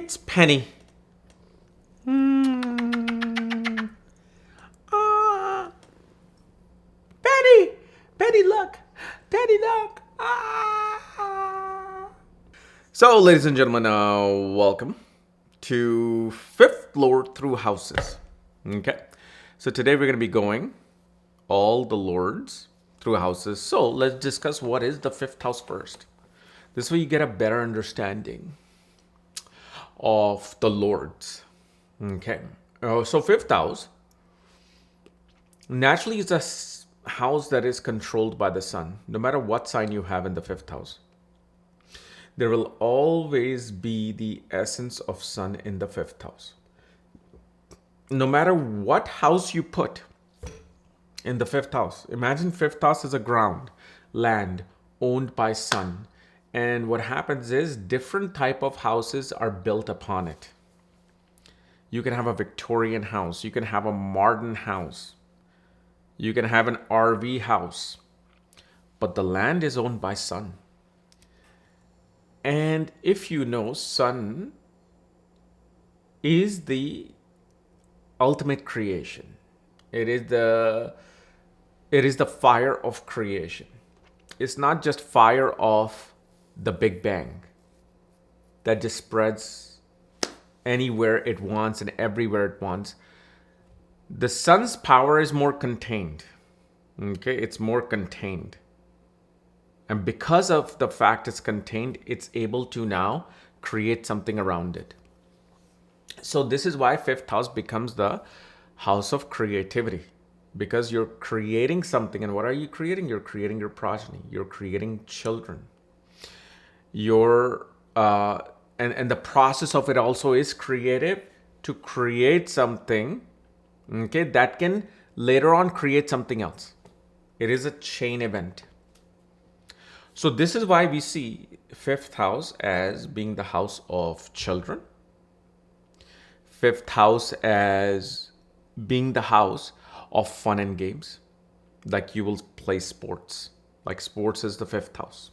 It's Penny. Hmm. Ah. Penny! Penny, look! Penny, look! Ah. So, ladies and gentlemen, welcome to Fifth Floor Through Houses. Okay. So, today we're going to be going all the lords through houses. So, let's discuss what is the fifth house first. This way you get a better understanding of the lords. Okay. So fifth house naturally is a house that is controlled by the sun. No matter what sign you have in the fifth house, there will always be the essence of sun in the fifth house. No matter what house you put in the fifth house, imagine fifth house is a ground, land owned by sun. And what happens is different type of houses are built upon it. You can have a Victorian house. You can have a modern house. You can have an RV house. But the land is owned by sun. And if you know, sun is the ultimate creation. It is the fire of creation. It's not just fire of the Big Bang that just spreads anywhere it wants and everywhere it wants. The sun's power is more contained. Okay, it's more contained. And because of the fact it's contained, it's able to now create something around it. So this is why fifth house becomes the house of creativity. Because you're creating something. And what are you creating? You're creating your progeny. You're creating children. And the process of it also is creative, to create something, okay, that can later on create something else. It is a chain event. So this is why we see fifth house as being the house of children, fifth house as being the house of fun and games. Like you will play sports, like sports is the fifth house.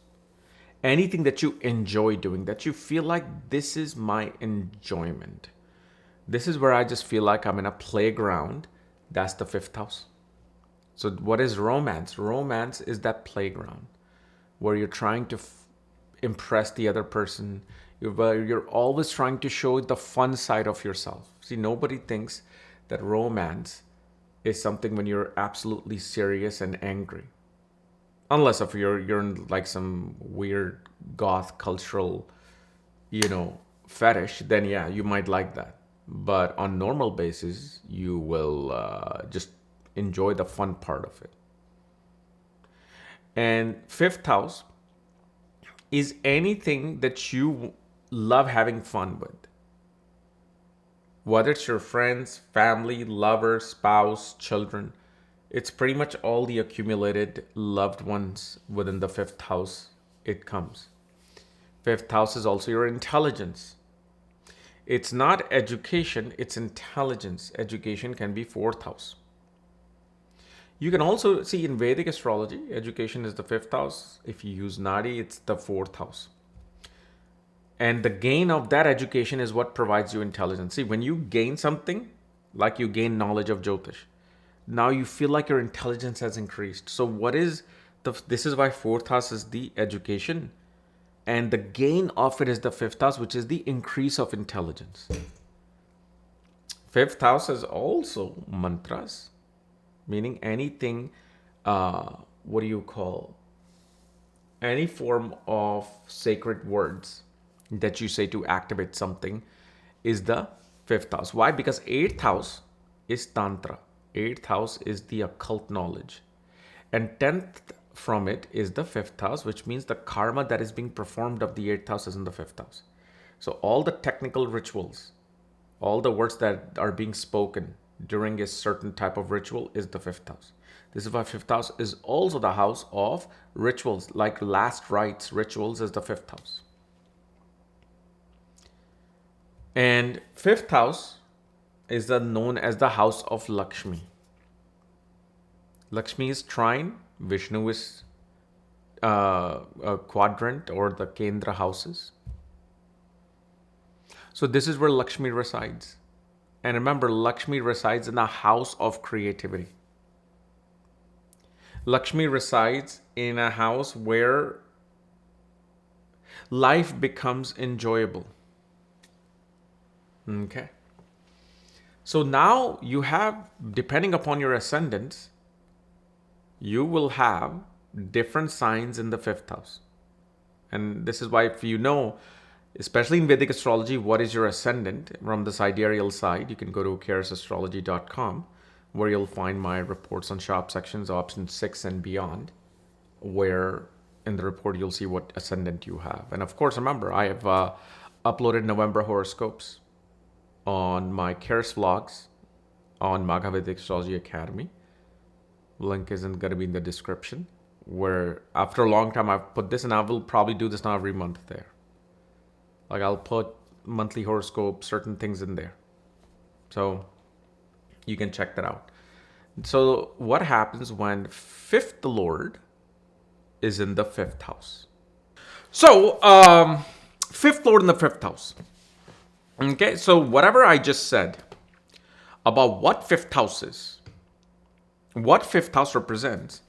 Anything that you enjoy doing, that you feel like this is my enjoyment. This is where I just feel like I'm in a playground. That's the fifth house. So what is romance? Romance is that playground where you're trying to impress the other person. You're always trying to show the fun side of yourself. See, nobody thinks that romance is something when you're absolutely serious and angry. Unless if you're in like some weird goth cultural, fetish, then yeah, you might like that. But on normal basis, you will just enjoy the fun part of it. And fifth house is anything that you love having fun with. Whether it's your friends, family, lover, spouse, children, it's pretty much all the accumulated loved ones within the fifth house it comes. Fifth house is also your intelligence. It's not education, it's intelligence. Education can be fourth house. You can also see in Vedic astrology, education is the fifth house. If you use Nadi, it's the fourth house. And the gain of that education is what provides you intelligence. See, when you gain something, like you gain knowledge of Jyotish, now you feel like your intelligence has increased. So this is why fourth house is the education. And the gain of it is the fifth house, which is the increase of intelligence. Fifth house is also mantras, meaning anything, any form of sacred words that you say to activate something is the fifth house. Why? Because eighth house is Tantra. Eighth house is the occult knowledge. And 10th from it is the fifth house, which means the karma that is being performed of the eighth house is in the fifth house. So all the technical rituals, all the words that are being spoken during a certain type of ritual is the fifth house. This is why fifth house is also the house of rituals, like last rites, rituals is the fifth house. And fifth house is known as the house of Lakshmi. Lakshmi is trine, Vishnu is a quadrant or the Kendra houses. So this is where Lakshmi resides. And remember, Lakshmi resides in the house of creativity. Lakshmi resides in a house where life becomes enjoyable. Okay. So now you have, depending upon your ascendants, you will have different signs in the fifth house. And this is why, if you know, especially in Vedic astrology, what is your ascendant from the sidereal side, you can go to karasastrology.com, where you'll find my reports on shop sections, option 6 and beyond, where in the report you'll see what ascendant you have. And of course, remember, I have uploaded November horoscopes on my Karas vlogs on Magha Vedic Astrology Academy. Link isn't going to be in the description, where after a long time I've put this, and I will probably do this now every month there. Like I'll put monthly horoscope, certain things in there. So you can check that out. So what happens when fifth lord is in the fifth house? So fifth lord in the fifth house. Okay, so whatever I just said about what fifth house is, what fifth house represents,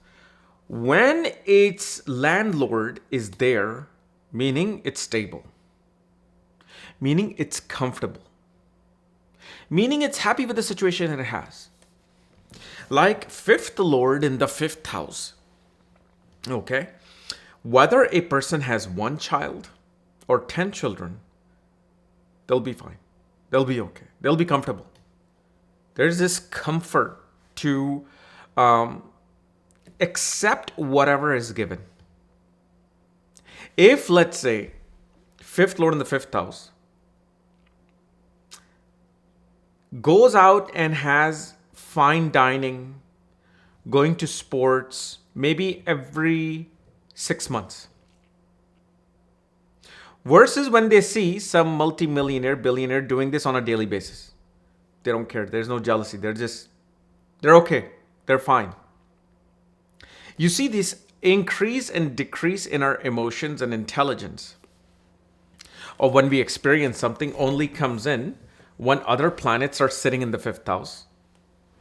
when its landlord is there, meaning it's stable, meaning it's comfortable, meaning it's happy with the situation that it has. Like fifth lord in the fifth house. Okay, whether a person has one child or 10 children, they'll be fine. They'll be okay. They'll be comfortable. There's this comfort to accept whatever is given. If, let's say, fifth lord in the fifth house goes out and has fine dining, going to sports, maybe every 6 months, versus when they see some multi-millionaire, billionaire doing this on a daily basis. They don't care. There's no jealousy. They're okay. They're fine. You see this increase and decrease in our emotions and intelligence, or when we experience something, only comes in when other planets are sitting in the fifth house.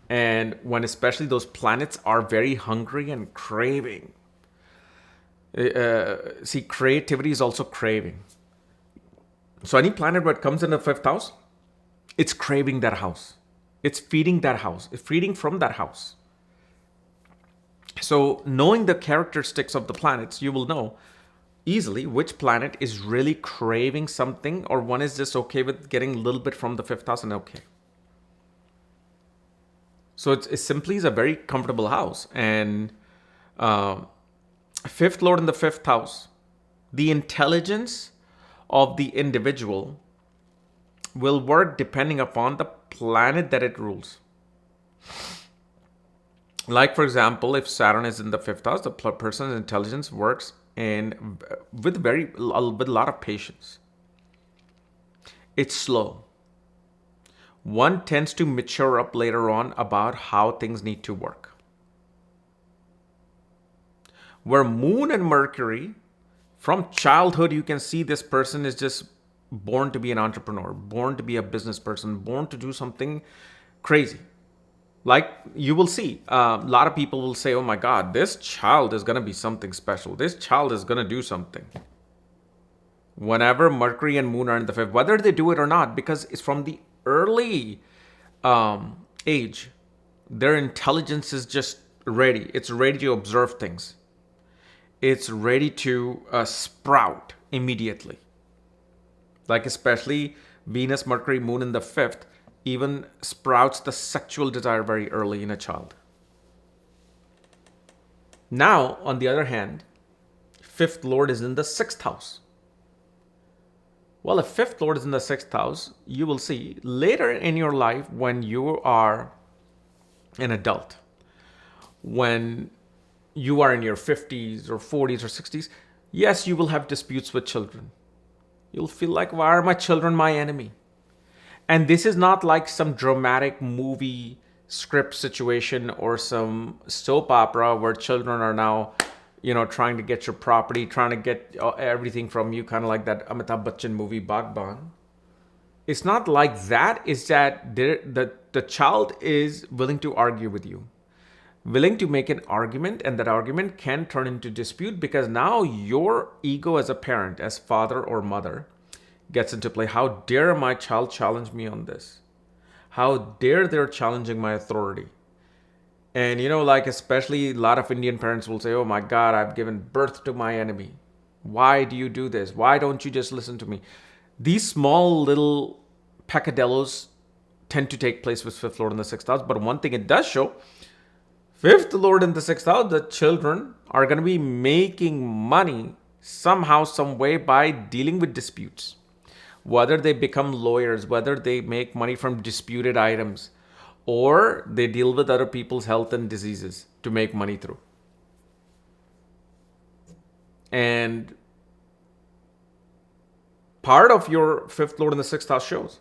And when especially those planets are very hungry and craving. See, creativity is also craving. So any planet that comes in the fifth house, it's craving that house. It's feeding that house. It's feeding from that house. So knowing the characteristics of the planets, you will know easily which planet is really craving something, or one is just okay with getting a little bit from the fifth house and okay. So it simply is a very comfortable house. And fifth lord in the fifth house, the intelligence of the individual will work depending upon the planet that it rules. Like, for example, if Saturn is in the fifth house, the person's intelligence works with a lot of patience. It's slow. One tends to mature up later on about how things need to work. Where Moon and Mercury, from childhood, you can see this person is just born to be an entrepreneur, born to be a business person, born to do something crazy. Like you will see, a lot of people will say, oh my God, this child is going to be something special. This child is going to do something. Whenever Mercury and Moon are in the fifth, whether they do it or not, because it's from the early age, their intelligence is just ready. It's ready to observe things. It's ready to sprout immediately. Like especially Venus, Mercury, Moon in the fifth, even sprouts the sexual desire very early in a child. Now, on the other hand, fifth lord is in the sixth house. Well, if fifth lord is in the sixth house, you will see later in your life when you are an adult, when you are in your 50s or 40s or 60s, yes, you will have disputes with children. You'll feel like, why are my children my enemy? And this is not like some dramatic movie script situation or some soap opera where children are now, trying to get your property, trying to get everything from you, kind of like that Amitabh Bachchan movie, Bagban. It's not like that. It's that the child is willing to argue with you, willing to make an argument, and that argument can turn into dispute because now your ego as a parent, as father or mother, gets into play. How dare my child challenge me on this? How dare they're challenging my authority? And like especially a lot of Indian parents will say, oh my God, I've given birth to my enemy. Why do you do this? Why don't you just listen to me? These small little peccadillos tend to take place with fifth lord in the sixth house. But one thing it does show, fifth lord in the sixth house, the children are going to be making money somehow, some way by dealing with disputes. Whether they become lawyers, whether they make money from disputed items, or they deal with other people's health and diseases to make money through. And part of your fifth lord in the sixth house shows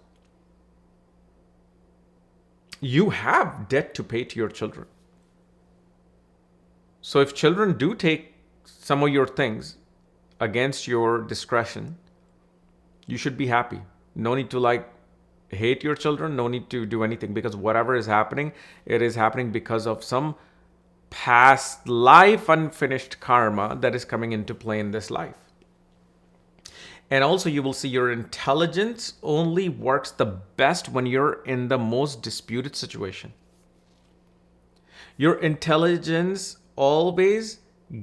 you have debt to pay to your children. So if children do take some of your things against your discretion, you should be happy. No need to hate your children. No need to do anything, because whatever is happening, it is happening because of some past life unfinished karma that is coming into play in this life. And also you will see your intelligence only works the best when you're in the most disputed situation. Your intelligence always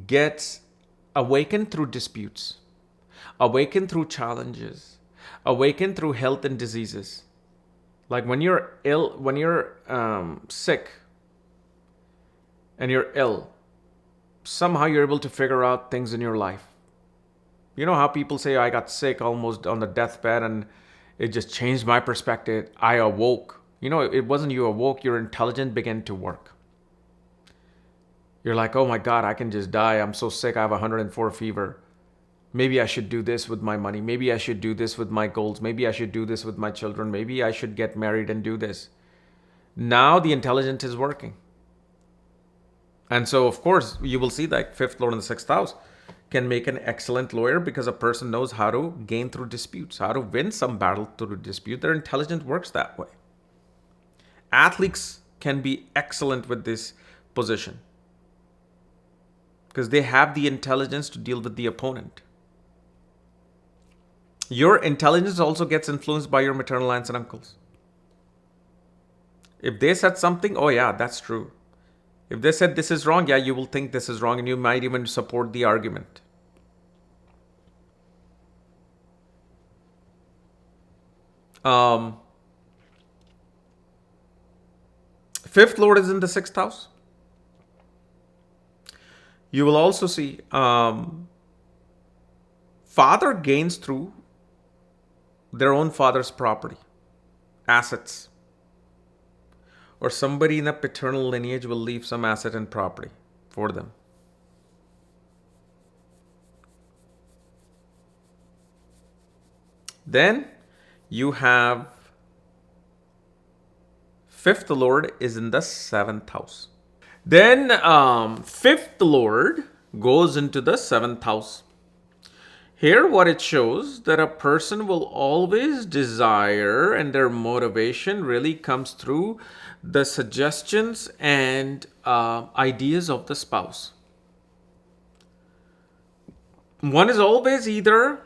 gets awakened through disputes, awakened through challenges, awakened through health and diseases. Like when you're ill, when you're sick and you're ill, somehow you're able to figure out things in your life. You know how people say, I got sick almost on the deathbed and it just changed my perspective. I awoke. It wasn't you awoke, your intelligence began to work. You're like, oh my God, I can just die. I'm so sick. I have 104 fever. Maybe I should do this with my money. Maybe I should do this with my goals. Maybe I should do this with my children. Maybe I should get married and do this. Now the intelligence is working. And so, of course, you will see that fifth lord in the sixth house can make an excellent lawyer, because a person knows how to gain through disputes, how to win some battle through dispute. Their intelligence works that way. Athletes can be excellent with this position because they have the intelligence to deal with the opponent. Your intelligence also gets influenced by your maternal aunts and uncles. If they said something, oh yeah, that's true. If they said this is wrong, yeah, you will think this is wrong, and you might even support the argument. Fifth lord is in the sixth house. You will also see father gains through their own father's property, assets. Or somebody in a paternal lineage will leave some asset and property for them. Then you have fifth lord is in the seventh house. Then fifth lord goes into the seventh house. Here what it shows, that a person will always desire, and their motivation really comes through the suggestions and ideas of the spouse. One is always either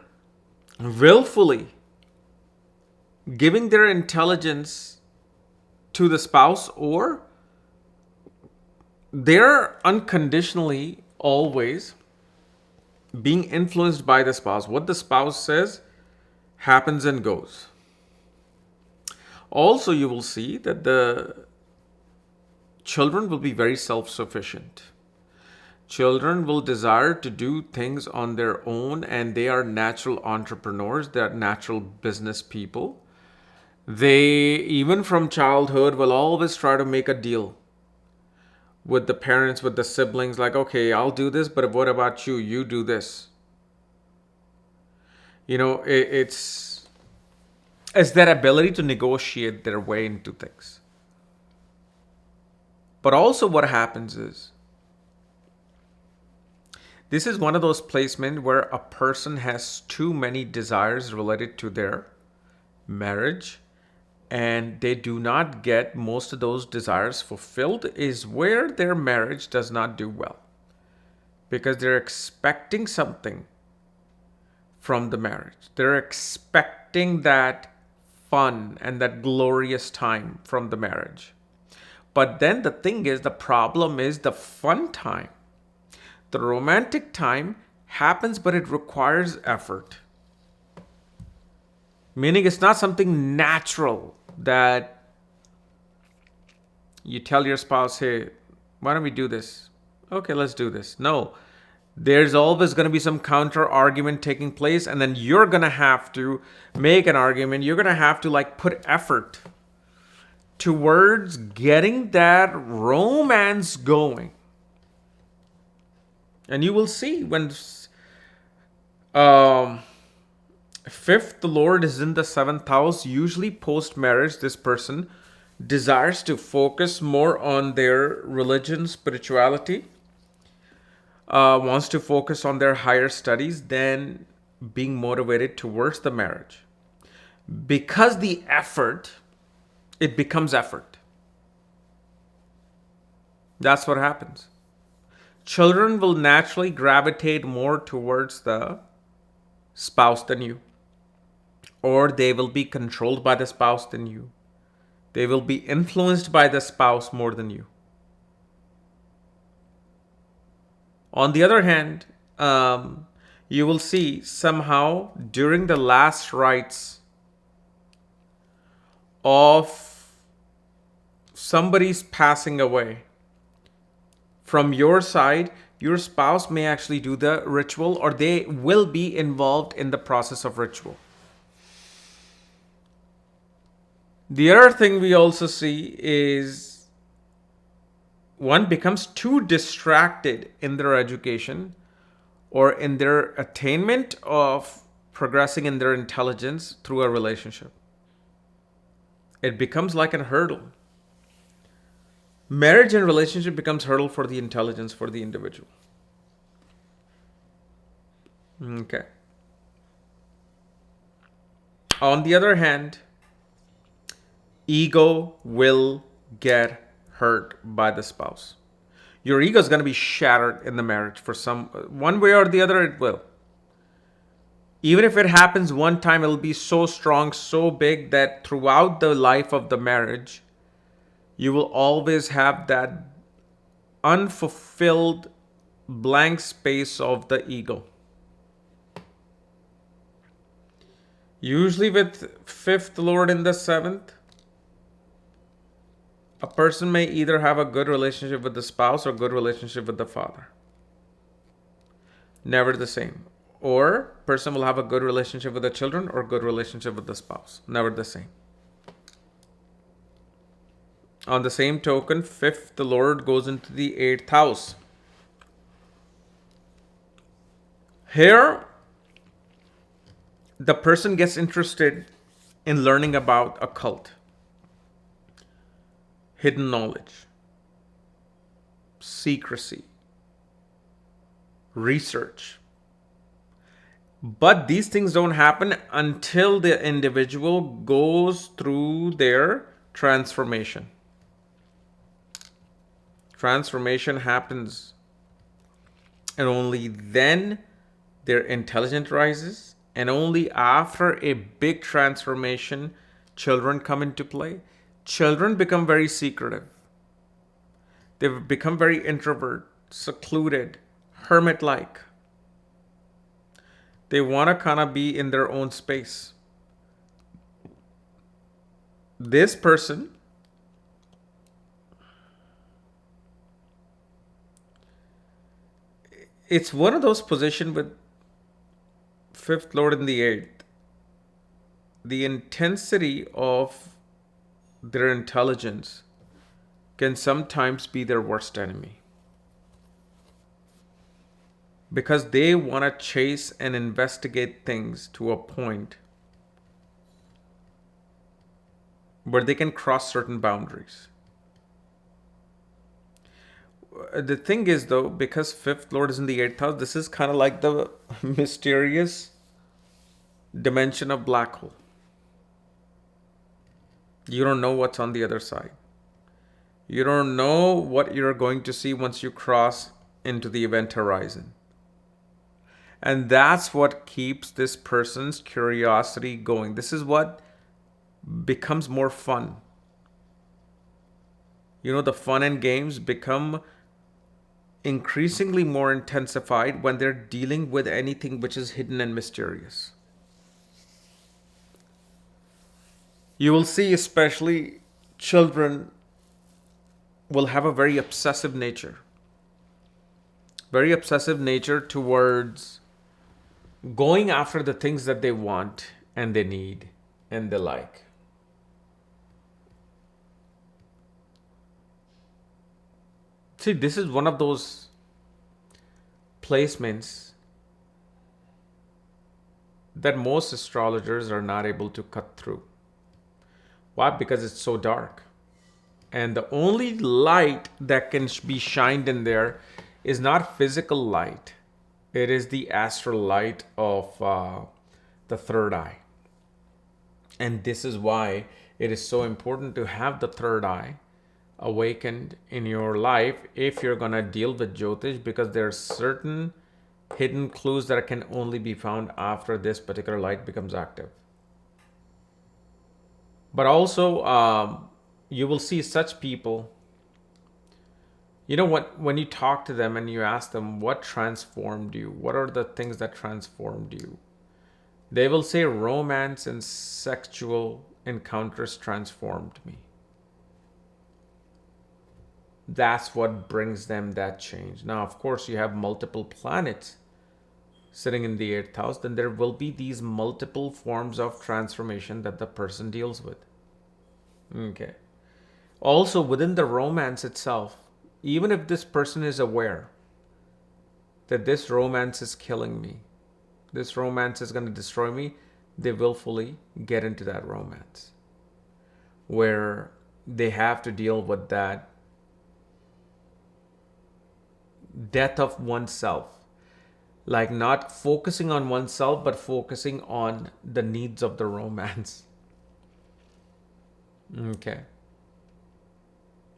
willfully giving their intelligence to the spouse, or they're unconditionally always being influenced by the spouse. What the spouse says happens and goes. Also, you will see that the children will be very self-sufficient. Children will desire to do things on their own, and they are natural entrepreneurs. They are natural business people. They, even from childhood, will always try to make a deal with the parents, with the siblings, like, okay, I'll do this, but what about you? You do this. It's that ability to negotiate their way into things. But also what happens is, this is one of those placements where a person has too many desires related to their marriage and they do not get most of those desires fulfilled is where their marriage does not do well. Because they're expecting something from the marriage. They're expecting that fun and that glorious time from the marriage. But then the thing is, the problem is the fun time. The romantic time happens, but it requires effort. Meaning it's not something natural that you tell your spouse, hey, why don't we do this? Okay, let's do this. No, there's always going to be some counter argument taking place, and then you're going to have to make an argument. You're going to have to put effort towards getting that romance going. And you will see when fifth, the Lord is in the seventh house. Usually post-marriage, this person desires to focus more on their religion, spirituality, wants to focus on their higher studies than being motivated towards the marriage. Because the effort, it becomes effort. That's what happens. Children will naturally gravitate more towards the spouse than you. Or they will be controlled by the spouse than you. They will be influenced by the spouse more than you. On the other hand, you will see somehow during the last rites of somebody's passing away, from your side, your spouse may actually do the ritual, or they will be involved in the process of ritual. The other thing we also see is one becomes too distracted in their education or in their attainment of progressing in their intelligence through a relationship. It becomes like a hurdle. Marriage and relationship becomes hurdle for the intelligence for the individual. Okay. On the other hand, ego will get hurt by the spouse. Your ego is going to be shattered in the marriage for one way or the other. It will. Even if it happens one time, it'll be so strong, so big that throughout the life of the marriage, you will always have that unfulfilled blank space of the ego. Usually with fifth Lord in the seventh, a person may either have a good relationship with the spouse or good relationship with the father. Never the same. Or person will have a good relationship with the children or good relationship with the spouse. Never the same. On the same token, fifth, the Lord goes into the eighth house. Here, the person gets interested in learning about occult, hidden knowledge, secrecy, research. But these things don't happen until the individual goes through their transformation. Transformation happens, and only then their intelligence rises, and only after a big transformation, children come into play. Children become very secretive. They become very introvert, secluded, hermit-like. They want to kind of be in their own space. This person it's one of those positions with fifth Lord in the eighth. The intensity of their intelligence can sometimes be their worst enemy. Because they want to chase and investigate things to a point where they can cross certain boundaries. The thing is, though, because fifth Lord is in the eighth house, this is kind of like the mysterious dimension of black hole. You don't know what's on the other side. You don't know what you're going to see once you cross into the event horizon. And that's what keeps this person's curiosity going. This is what becomes more fun. The fun and games become increasingly more intensified when they're dealing with anything which is hidden and mysterious. You will see, especially children will have a very obsessive nature. Very obsessive nature towards going after the things that they want and they need and they like. See, this is one of those placements that most astrologers are not able to cut through. Why? Because it's so dark. And the only light that can be shined in there is not physical light. It is the astral light of the third eye. And this is why it is so important to have the third eye awakened in your life if you're going to deal with Jyotish, because there are certain hidden clues that can only be found after this particular light becomes active. But also, you will see such people, when you talk to them and you ask them what transformed you, what are the things that transformed you, they will say romance and sexual encounters transformed me. That's what brings them that change. Now, of course, you have multiple planets sitting in the 8th house, then there will be these multiple forms of transformation that the person deals with. Okay. Also, within the romance itself, even if this person is aware that this romance is killing me, this romance is going to destroy me, they willfully get into that romance where they have to deal with that death of oneself. Like not focusing on oneself, but focusing on the needs of the romance. Okay.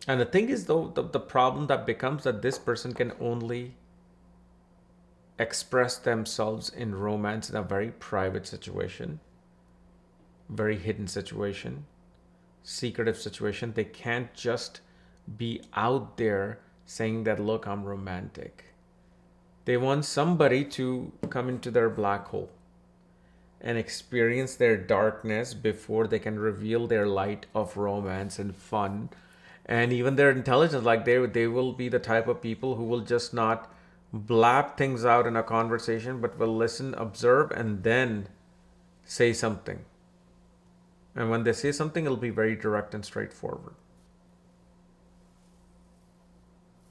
And the thing is, though, the problem that becomes that this person can only express themselves in romance in a very private situation, very hidden situation, secretive situation. They can't just be out there saying that, look, I'm romantic. They want somebody to come into their black hole and experience their darkness before they can reveal their light of romance and fun and even their intelligence. Like they will be the type of people who will just not blab things out in a conversation, but will listen, observe, and then say something. And when they say something, it'll be very direct and straightforward.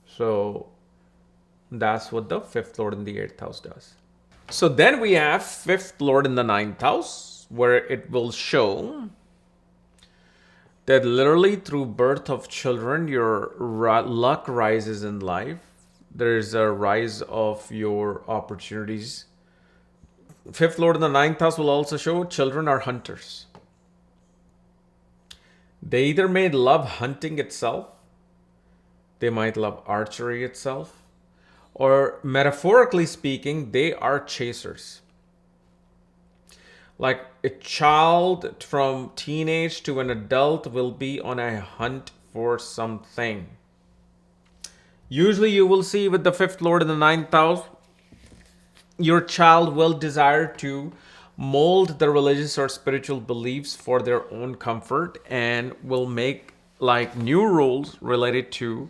So that's what the 5th Lord in the 8th house does. So then we have 5th Lord in the 9th house, where it will show that literally through birth of children, your luck rises in life. There's a rise of your opportunities. 5th Lord in the 9th house will also show children are hunters. They either may love hunting itself, they might love archery itself, or metaphorically speaking, they are chasers. Like a child from teenage to an adult will be on a hunt for something. Usually you will see with the 5th Lord in the 9th house, your child will desire to mold the religious or spiritual beliefs for their own comfort and will make like new rules related to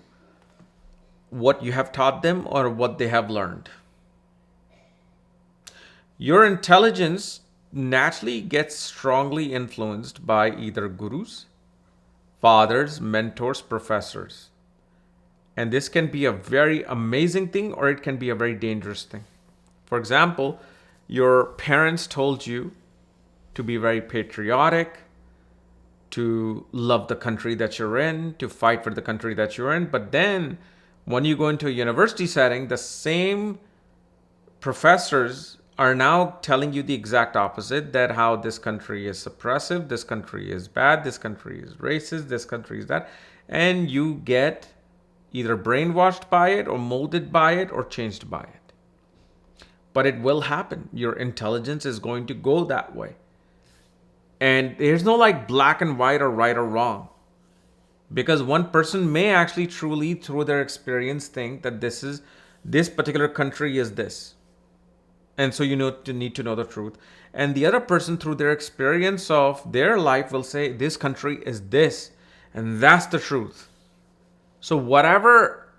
what you have taught them or what they have learned. Your intelligence naturally gets strongly influenced by either gurus, fathers, mentors, professors. And this can be a very amazing thing or it can be a very dangerous thing. For example, your parents told you to be very patriotic, to love the country that you're in, to fight for the country that you're in. But then when you go into a university setting, the same professors are now telling you the exact opposite, that how this country is suppressive, this country is bad, this country is racist, this country is that. And you get either brainwashed by it or molded by it or changed by it. But it will happen. Your intelligence is going to go that way. And there's no like black and white or right or wrong. Because one person may actually truly, through their experience, think that this particular country is this. And so you need to know the truth. And the other person, through their experience of their life, will say this country is this. And that's the truth. So whatever,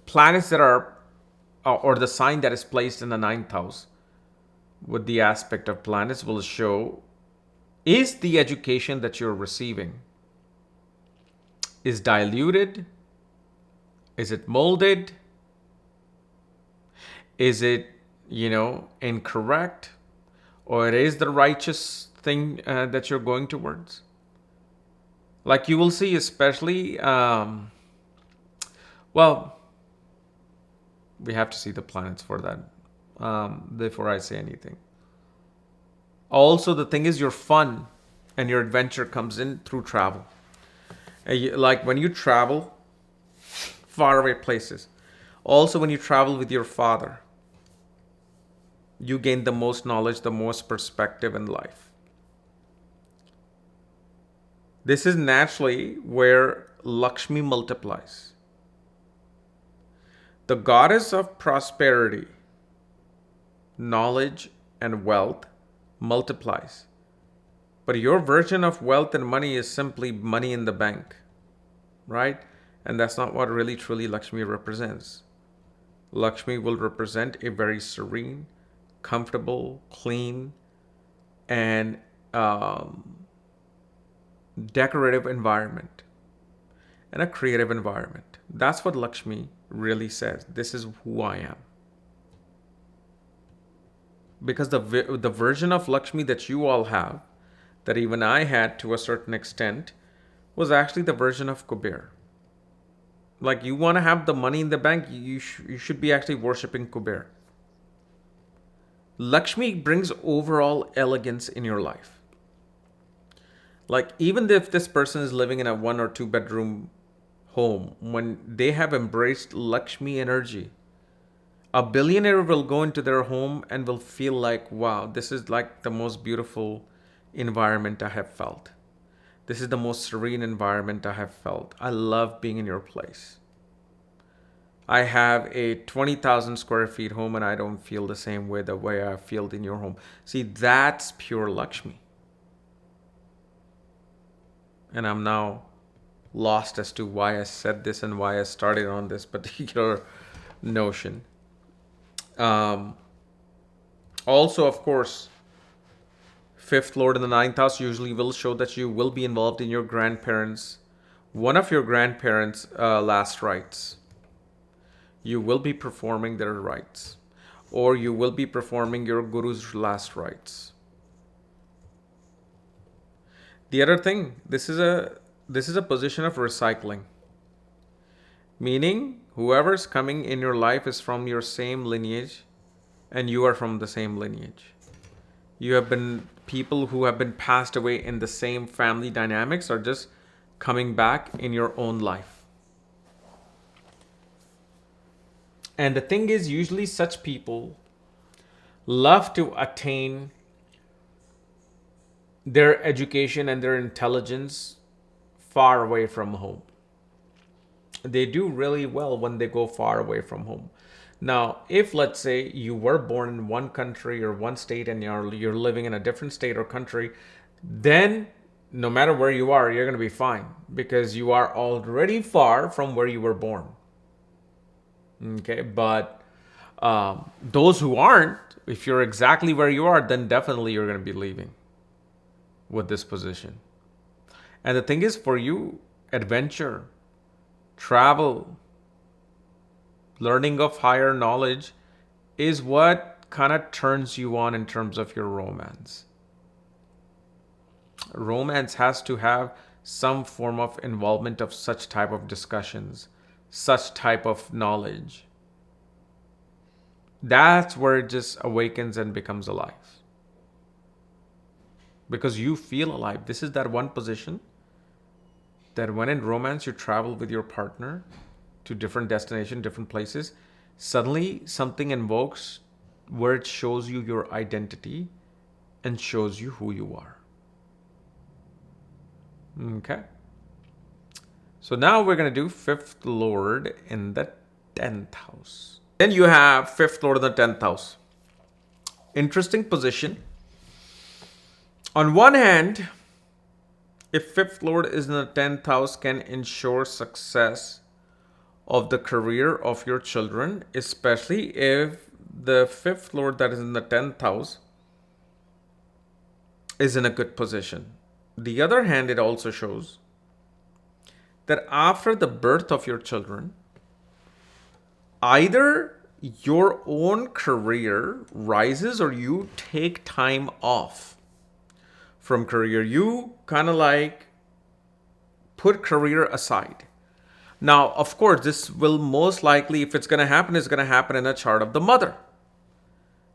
planets that are, or the sign that is placed in the ninth house with the aspect of planets will show, is the education that you're receiving is diluted? Is it molded? Is it, incorrect? Or it is the righteous thing that you're going towards? Like you will see, especially, we have to see the planets for that before I say anything. Also, the thing is, your fun and your adventure comes in through travel. Like when you travel faraway places. Also, when you travel with your father, you gain the most knowledge, the most perspective in life. This is naturally where Lakshmi multiplies. The goddess of prosperity, knowledge, and wealth multiplies. But your version of wealth and money is simply money in the bank, right? And that's not what really truly Lakshmi represents. Lakshmi will represent a very serene, comfortable, clean, and decorative environment and a creative environment. That's what Lakshmi really says. This is who I am. Because the version of Lakshmi that you all have, that even I had to a certain extent, was actually the version of Kuber. Like you want to have the money in the bank, you should be actually worshipping Kuber. Lakshmi brings overall elegance in your life. Like even if this person is living in a 1 or 2 bedroom home, when they have embraced Lakshmi energy, a billionaire will go into their home and will feel like, wow, this is like the most beautiful environment I have felt. This is the most serene environment I have felt. I love being in your place. I have a 20,000 square feet home and I don't feel the same way the way I feel in your home. See, that's pure Lakshmi. And I'm now lost as to why I said this and why I started on this particular notion. Also, of course, fifth lord in the ninth house usually will show that you will be involved in your grandparents, one of your grandparents' last rites. You will be performing their rites, or you will be performing your guru's last rites. The other thing, this is a position of recycling, meaning whoever's coming in your life is from your same lineage, and you are from the same lineage. You have been people who have been passed away in the same family dynamics are just coming back in your own life. And the thing is, usually such people love to attain their education and their intelligence far away from home. They do really well when they go far away from home. Now, if let's say you were born in one country or one state and you're living in a different state or country, then no matter where you are, you're going to be fine because you are already far from where you were born. Okay, but those who aren't, if you're exactly where you are, then definitely you're going to be leaving with this position. And the thing is, for you, adventure, travel, learning of higher knowledge is what kind of turns you on in terms of your romance. Romance has to have some form of involvement of such type of discussions, such type of knowledge. That's where it just awakens and becomes alive. Because you feel alive. This is that one position that when in romance you travel with your partner to different destinations, different places, suddenly something invokes where it shows you your identity and shows you who you are. Okay. So now we're going to do fifth lord in the 10th house. Then you have fifth lord in the 10th house. Interesting position. On one hand, if fifth lord is in the 10th house, can ensure success of the career of your children, especially if the fifth lord that is in the 10th house is in a good position. The other hand, it also shows that after the birth of your children, either your own career rises or you take time off from career. You kind of like put career aside. Now, of course, this will most likely, if it's going to happen, it's going to happen in a chart of the mother.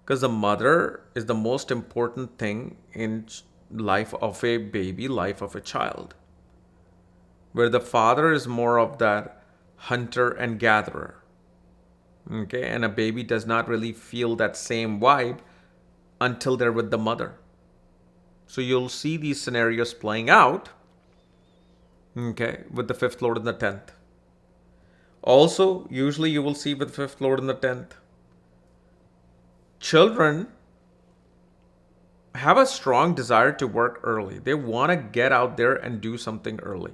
Because the mother is the most important thing in life of a baby, life of a child. Where the father is more of that hunter and gatherer. Okay, and a baby does not really feel that same vibe until they're with the mother. So you'll see these scenarios playing out, okay, with the fifth lord in the 10th. Also, usually you will see with fifth lord in the 10th, children have a strong desire to work early. They want to get out there and do something early.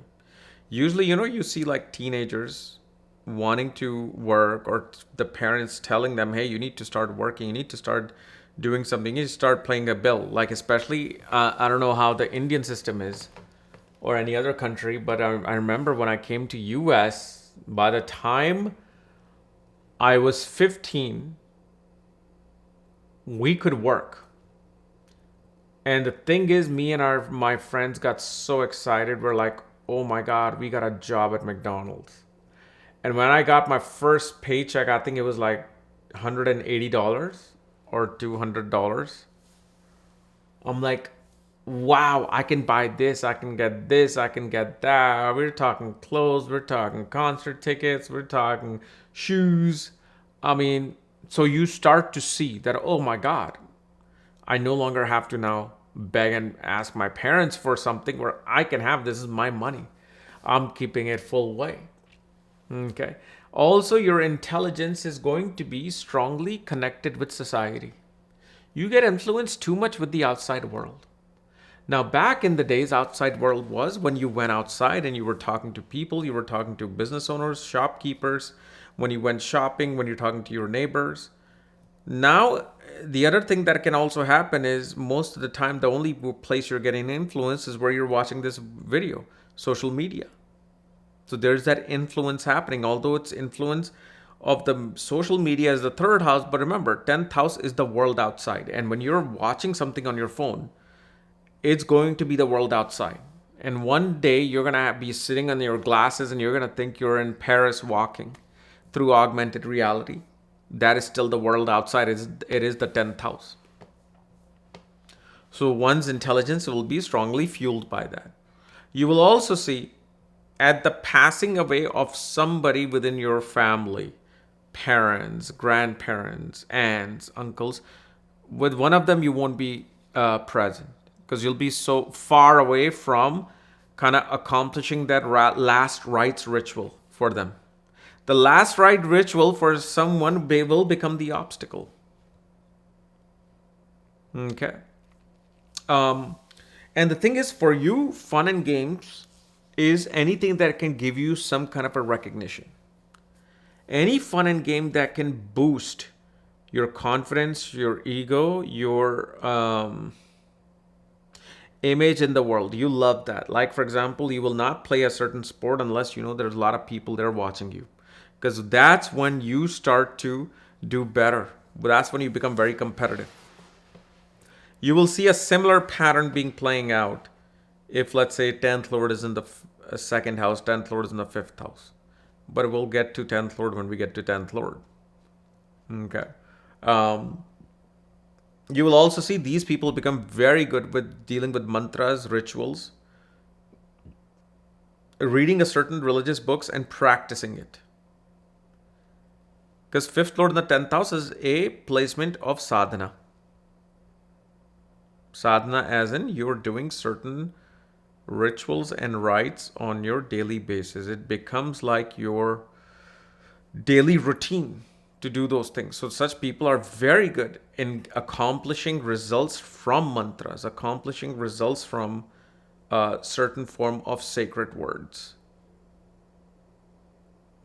Usually, you see like teenagers wanting to work, or the parents telling them, hey, you need to start working, you need to start doing something, you need to start paying a bill. Like especially, I don't know how the Indian system is or any other country, but I remember when I came to US, by the time I was 15, we could work. And the thing is, me and my friends got so excited. We're like, oh my God, we got a job at McDonald's. And when I got my first paycheck, I think it was like $180 or $200. I'm like, wow, I can buy this, I can get this, I can get that. We're talking clothes, we're talking concert tickets, we're talking shoes. I mean, so you start to see that, oh my God, I no longer have to now beg and ask my parents for something where I can have, this is my money. I'm keeping it full way. Okay. Also, your intelligence is going to be strongly connected with society. You get influenced too much with the outside world. Now, back in the days, outside world was when you went outside and you were talking to people, you were talking to business owners, shopkeepers, when you went shopping, when you're talking to your neighbors. Now, the other thing that can also happen is most of the time, the only place you're getting influence is where you're watching this video, social media. So there's that influence happening, although it's influence of the social media is the third house. But remember, 10th house is the world outside. And when you're watching something on your phone, it's going to be the world outside. And one day you're going to be sitting on your glasses and you're going to think you're in Paris walking through augmented reality. That is still the world outside. It is the 10th house. So one's intelligence will be strongly fueled by that. You will also see at the passing away of somebody within your family, parents, grandparents, aunts, uncles, with one of them you won't be present because you'll be so far away from kind of accomplishing that last rites ritual for them. The last rite ritual for someone will become the obstacle. Okay. And the thing is, for you, fun and games is anything that can give you some kind of a recognition. Any fun and game that can boost your confidence, your ego, your image in the world. You love that. Like, for example, you will not play a certain sport unless you know there's a lot of people there watching you. Because that's when you start to do better. That's when you become very competitive. You will see a similar pattern being playing out if, let's say, 10th Lord is in the second house, 10th Lord is in the 5th house. But we'll get to 10th Lord when we get to 10th Lord. Okay. You will also see these people become very good with dealing with mantras, rituals, reading a certain religious books and practicing it. Because fifth lord in the 10th house is a placement of sadhana. Sadhana as in you're doing certain rituals and rites on your daily basis. It becomes like your daily routine to do those things. So such people are very good in accomplishing results from mantras, accomplishing results from a certain form of sacred words.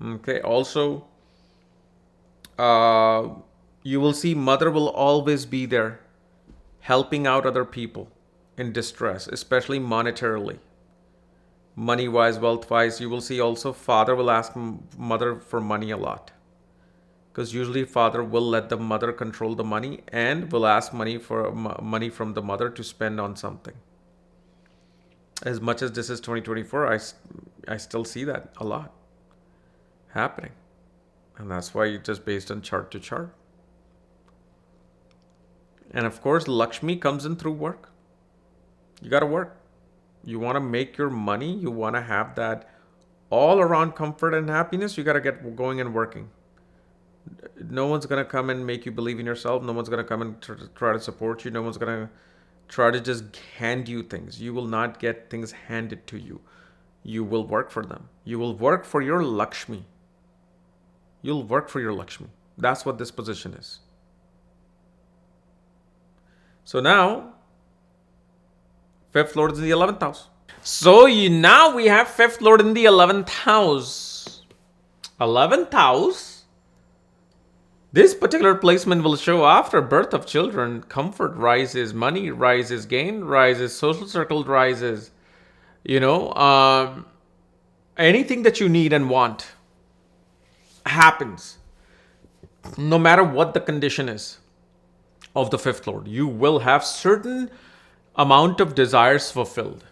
Okay, also, you will see mother will always be there helping out other people in distress, especially monetarily. Money wise, wealth wise, you will see also father will ask mother for money a lot. Because usually father will let the mother control the money and will ask money from the mother to spend on something. As much as this is 2024, I still see that a lot happening. And that's why it's just based on chart to chart. And of course, Lakshmi comes in through work. You got to work. You want to make your money. You want to have that all around comfort and happiness. You got to get going and working. No one's going to come and make you believe in yourself. No one's going to come and try to support you. No one's going to try to just hand you things. You will not get things handed to you. You will work for them. You will work for your Lakshmi. You'll work for your Lakshmi. That's what this position is. So now, fifth lord is in the 11th house. So now we have fifth lord in the 11th house. 11th house. This particular placement will show after birth of children, comfort rises, money rises, gain rises, social circle rises. Anything that you need and want happens. No matter what the condition is of the fifth lord, you will have certain amount of desires fulfilled.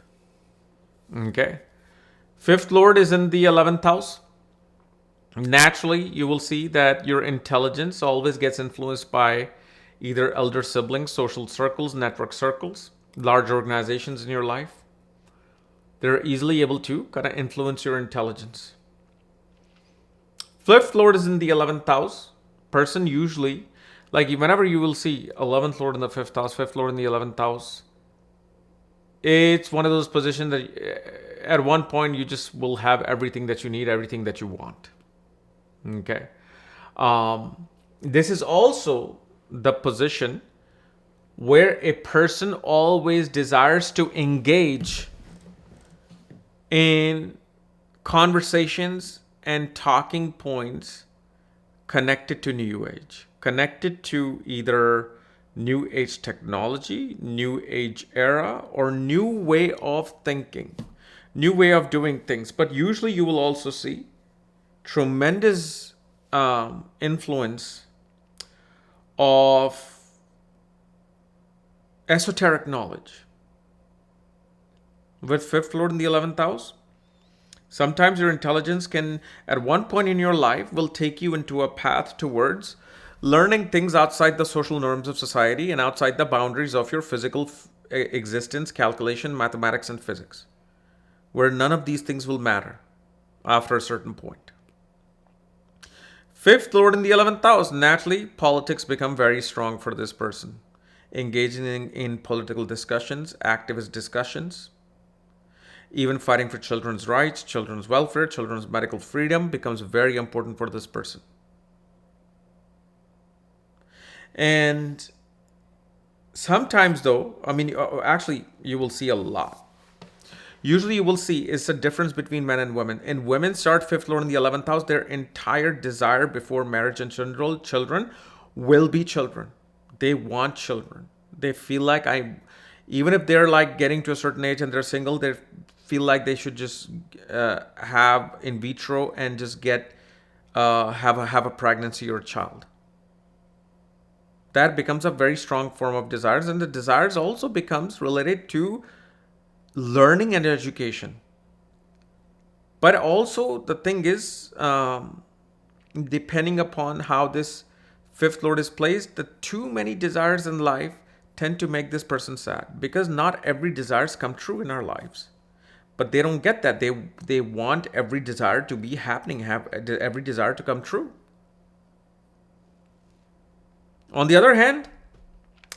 Okay. Fifth lord is in the 11th house. Naturally, you will see that your intelligence always gets influenced by either elder siblings, social circles, network circles, large organizations in your life. They're easily able to kind of influence your intelligence. Fifth lord is in the 11th house. Person usually, like whenever you will see 11th lord in the 5th house, 5th lord in the 11th house, it's one of those positions that at one point you just will have everything that you need, everything that you want. Okay. This is also the position where a person always desires to engage in conversations and talking points connected to New Age, connected to either New Age technology, New Age era, or new way of thinking, new way of doing things. But usually you will also see tremendous influence of esoteric knowledge. With fifth lord in the 11th house, sometimes your intelligence can, at one point in your life, will take you into a path towards learning things outside the social norms of society and outside the boundaries of your physical existence, calculation, mathematics, and physics, where none of these things will matter after a certain point. Fifth lord in the 11th house, naturally, politics become very strong for this person. Engaging in political discussions, activist discussions, even fighting for children's rights, children's welfare, children's medical freedom becomes very important for this person. And sometimes though, actually you will see a lot. Usually you will see it's a difference between men and women. And women start fifth lord in the 11th house, their entire desire before marriage and children will be children. They want children. They feel like even if they're like getting to a certain age and they're single, they feel like they should just have in vitro and just get have a pregnancy or a child. That becomes a very strong form of desires, and the desires also becomes related to learning and education. But also the thing is, depending upon how this fifth lord is placed, the too many desires in life tend to make this person sad, because not every desires come true in our lives. But they don't get that. They want every desire to be happening, have every desire to come true. On the other hand,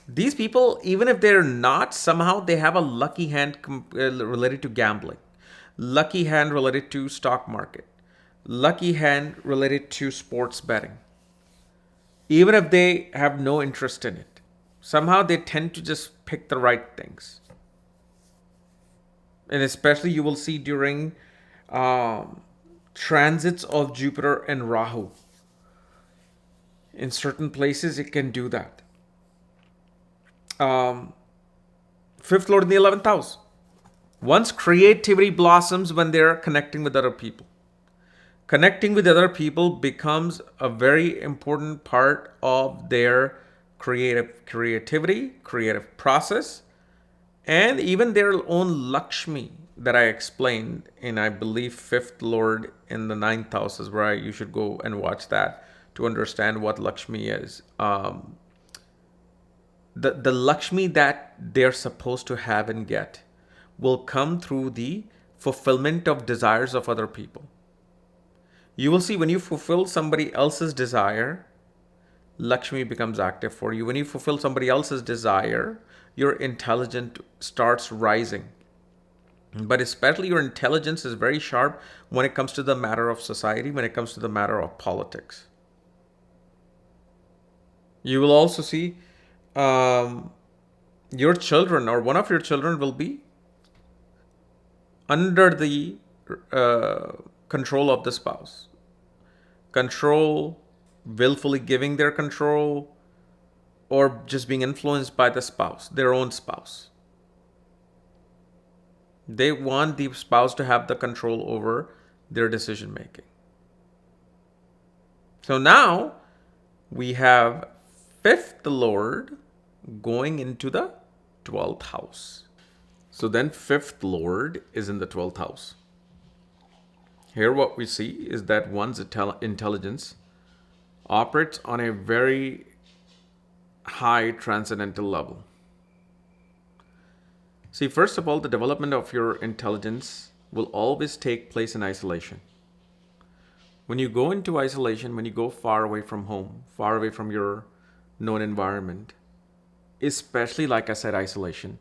these people, even if they're not, somehow they have a lucky hand related to gambling, lucky hand related to stock market, lucky hand related to sports betting. Even if they have no interest in it, somehow they tend to just pick the right things. And especially you will see during transits of Jupiter and Rahu. In certain places, it can do that. Fifth lord in the 11th house. One's creativity blossoms when they're connecting with other people. Connecting with other people becomes a very important part of their creativity, creative process, and even their own Lakshmi that I explained in, I believe, fifth lord in the 9th house is where you should go and watch that to understand what Lakshmi is. The Lakshmi that they're supposed to have and get will come through the fulfillment of desires of other people. You will see when you fulfill somebody else's desire, Lakshmi becomes active for you. When you fulfill somebody else's desire, your intelligence starts rising. But especially your intelligence is very sharp when it comes to the matter of society, when it comes to the matter of politics. You will also see your children or one of your children will be under the control of the spouse. Control, willfully giving their control, or just being influenced by the spouse, their own spouse. They want the spouse to have the control over their decision making. So now we have fifth lord going into the 12th house. So then fifth lord is in the 12th house. Here what we see is that one's intelligence operates on a very high transcendental level. See, first of all, the development of your intelligence will always take place in isolation. When you go into isolation, when you go far away from home, far away from your known environment, especially, like I said, isolation,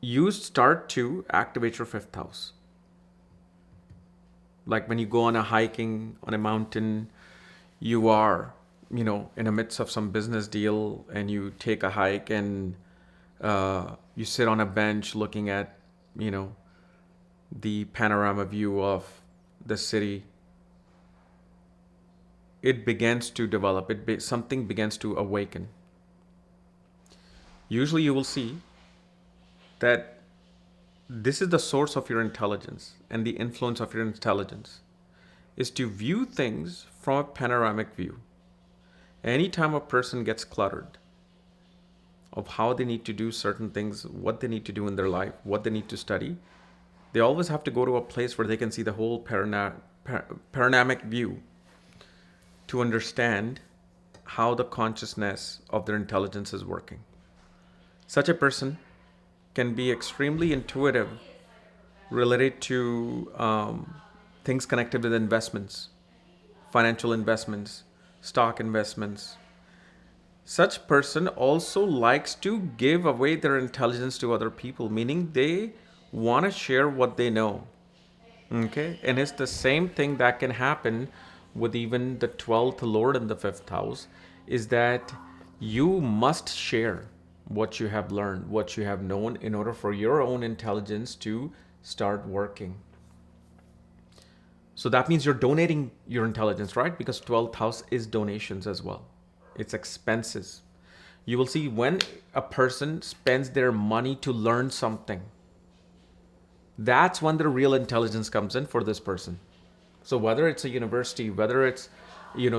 you start to activate your fifth house. Like when you go on a hiking on a mountain, you are, in the midst of some business deal, and you take a hike and you sit on a bench looking at, the panorama view of the city. It begins to develop. Something begins to awaken. Usually you will see that this is the source of your intelligence, and the influence of your intelligence is to view things from a panoramic view. Anytime a person gets cluttered of how they need to do certain things, what they need to do in their life, what they need to study, they always have to go to a place where they can see the whole panoramic view to understand how the consciousness of their intelligence is working. Such a person can be extremely intuitive related to things connected with investments, financial investments, stock investments. Such person also likes to give away their intelligence to other people, meaning they want to share what they know. Okay? And it's the same thing that can happen with even the 12th lord in the 5th house, is that you must share what you have learned, what you have known, in order for your own intelligence to start working. So that means you're donating your intelligence, right? Because 12th house is donations as well. It's expenses. You will see when a person spends their money to learn something, that's when the real intelligence comes in for this person. So whether it's a university, whether it's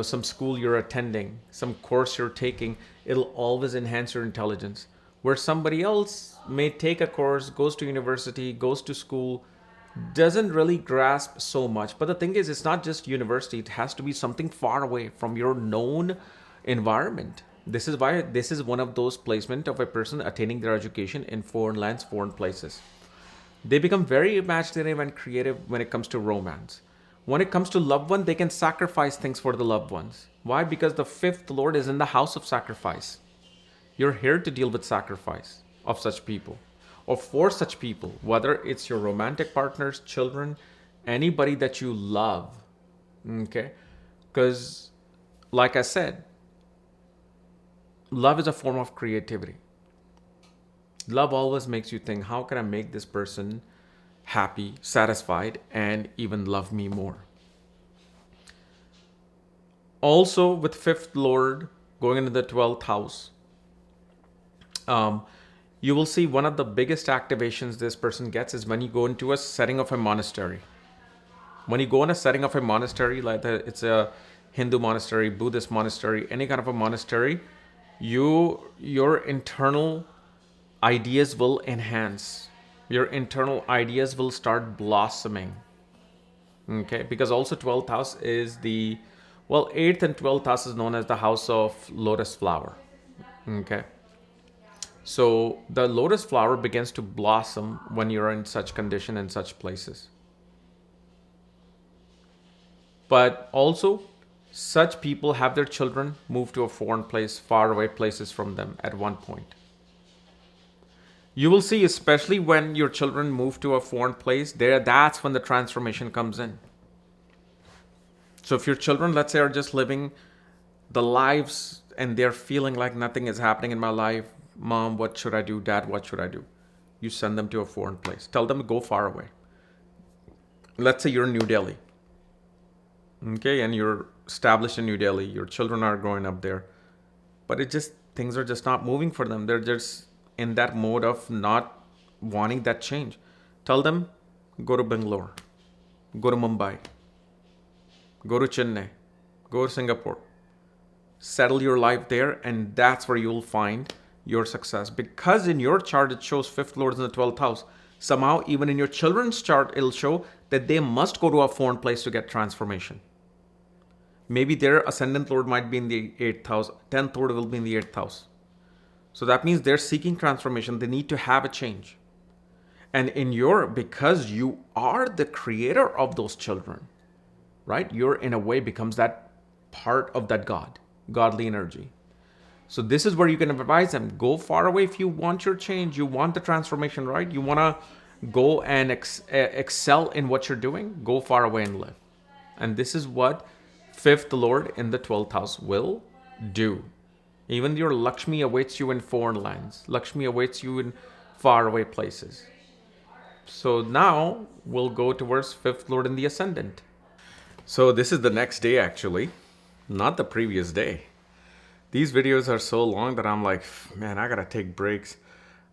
some school you're attending, some course you're taking, it'll always enhance your intelligence. Where somebody else may take a course, goes to university, goes to school, doesn't really grasp so much. But the thing is, it's not just university, it has to be something far away from your known environment. This is why this is one of those placement of a person attaining their education in foreign lands, foreign places. They become very imaginative and creative when it comes to romance. When it comes to loved one, they can sacrifice things for the loved ones. Why? Because the fifth lord is in the house of sacrifice. You're here to deal with sacrifice of such people or for such people, whether it's your romantic partners, children, anybody that you love. Okay? Because, like I said, love is a form of creativity. Love always makes you think, how can I make this person happy, satisfied, and even love me more? Also, with fifth lord going into the 12th house, you will see one of the biggest activations this person gets is when you go into a setting of a monastery. When you go in a setting of a monastery, like it's a Hindu monastery, Buddhist monastery, any kind of a monastery, your internal ideas will enhance. Your internal ideas will start blossoming. Okay, because also 12th house is 8th and 12th house is known as the house of lotus flower. Okay. So the lotus flower begins to blossom when you're in such condition in such places. But also, such people have their children move to a foreign place, far away places from them at one point. You will see, especially when your children move to a foreign place, that's when the transformation comes in. So if your children, let's say, are just living the lives and they're feeling like nothing is happening in my life, Mom, what should I do? Dad, what should I do? You send them to a foreign place. Tell them to go far away. Let's say you're in New Delhi. Okay, and you're established in New Delhi. Your children are growing up there. But things are just not moving for them. They're just in that mode of not wanting that change. Tell them, go to Bangalore. Go to Mumbai. Go to Chennai. Go to Singapore. Settle your life there, and that's where you'll find your success. Because in your chart it shows fifth lord in the 12th house. Somehow, even in your children's chart, it'll show that they must go to a foreign place to get transformation. Maybe their ascendant lord might be in the 8th house, 10th lord will be in the 8th house. So that means they're seeking transformation. They need to have a change. And because you are the creator of those children, right? You're in a way becomes that part of that godly energy. So this is where you can advise them. Go far away if you want your change. You want the transformation, right? You want to go and excel in what you're doing. Go far away and live. And this is what fifth lord in the 12th house will do. Even your Lakshmi awaits you in foreign lands. Lakshmi awaits you in far away places. So now we'll go towards fifth lord in the ascendant. So this is the next day actually, not the previous day. These videos are so long that I'm like, man, I gotta take breaks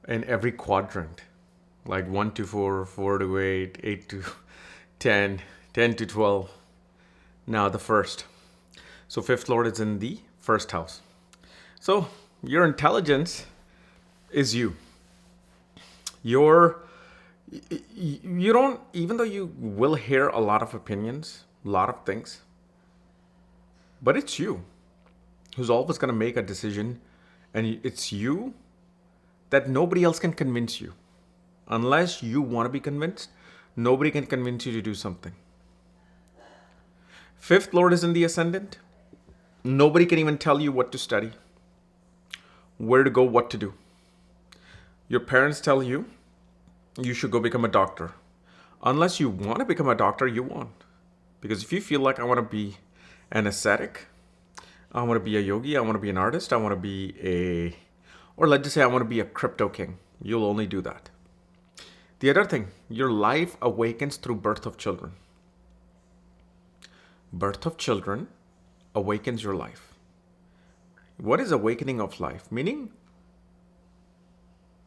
in every quadrant. Like 1 to 4, 4 to 8, 8 to 10, 10 to 12. Now the first. So fifth lord is in the first house. So your intelligence is you. You don't, even though you will hear a lot of opinions, a lot of things, but it's you who's always going to make a decision, and it's you that nobody else can convince you. Unless you want to be convinced, nobody can convince you to do something. Fifth lord is in the ascendant. Nobody can even tell you what to study, where to go, what to do. Your parents tell you you should go become a doctor. Unless you want to become a doctor, you won't. Because if you feel like I want to be an ascetic, I want to be a yogi, I want to be an artist, I want to be or let's just say I want to be a crypto king, you'll only do that. The other thing, your life awakens through birth of children. Birth of children awakens your life. What is awakening of life? Meaning,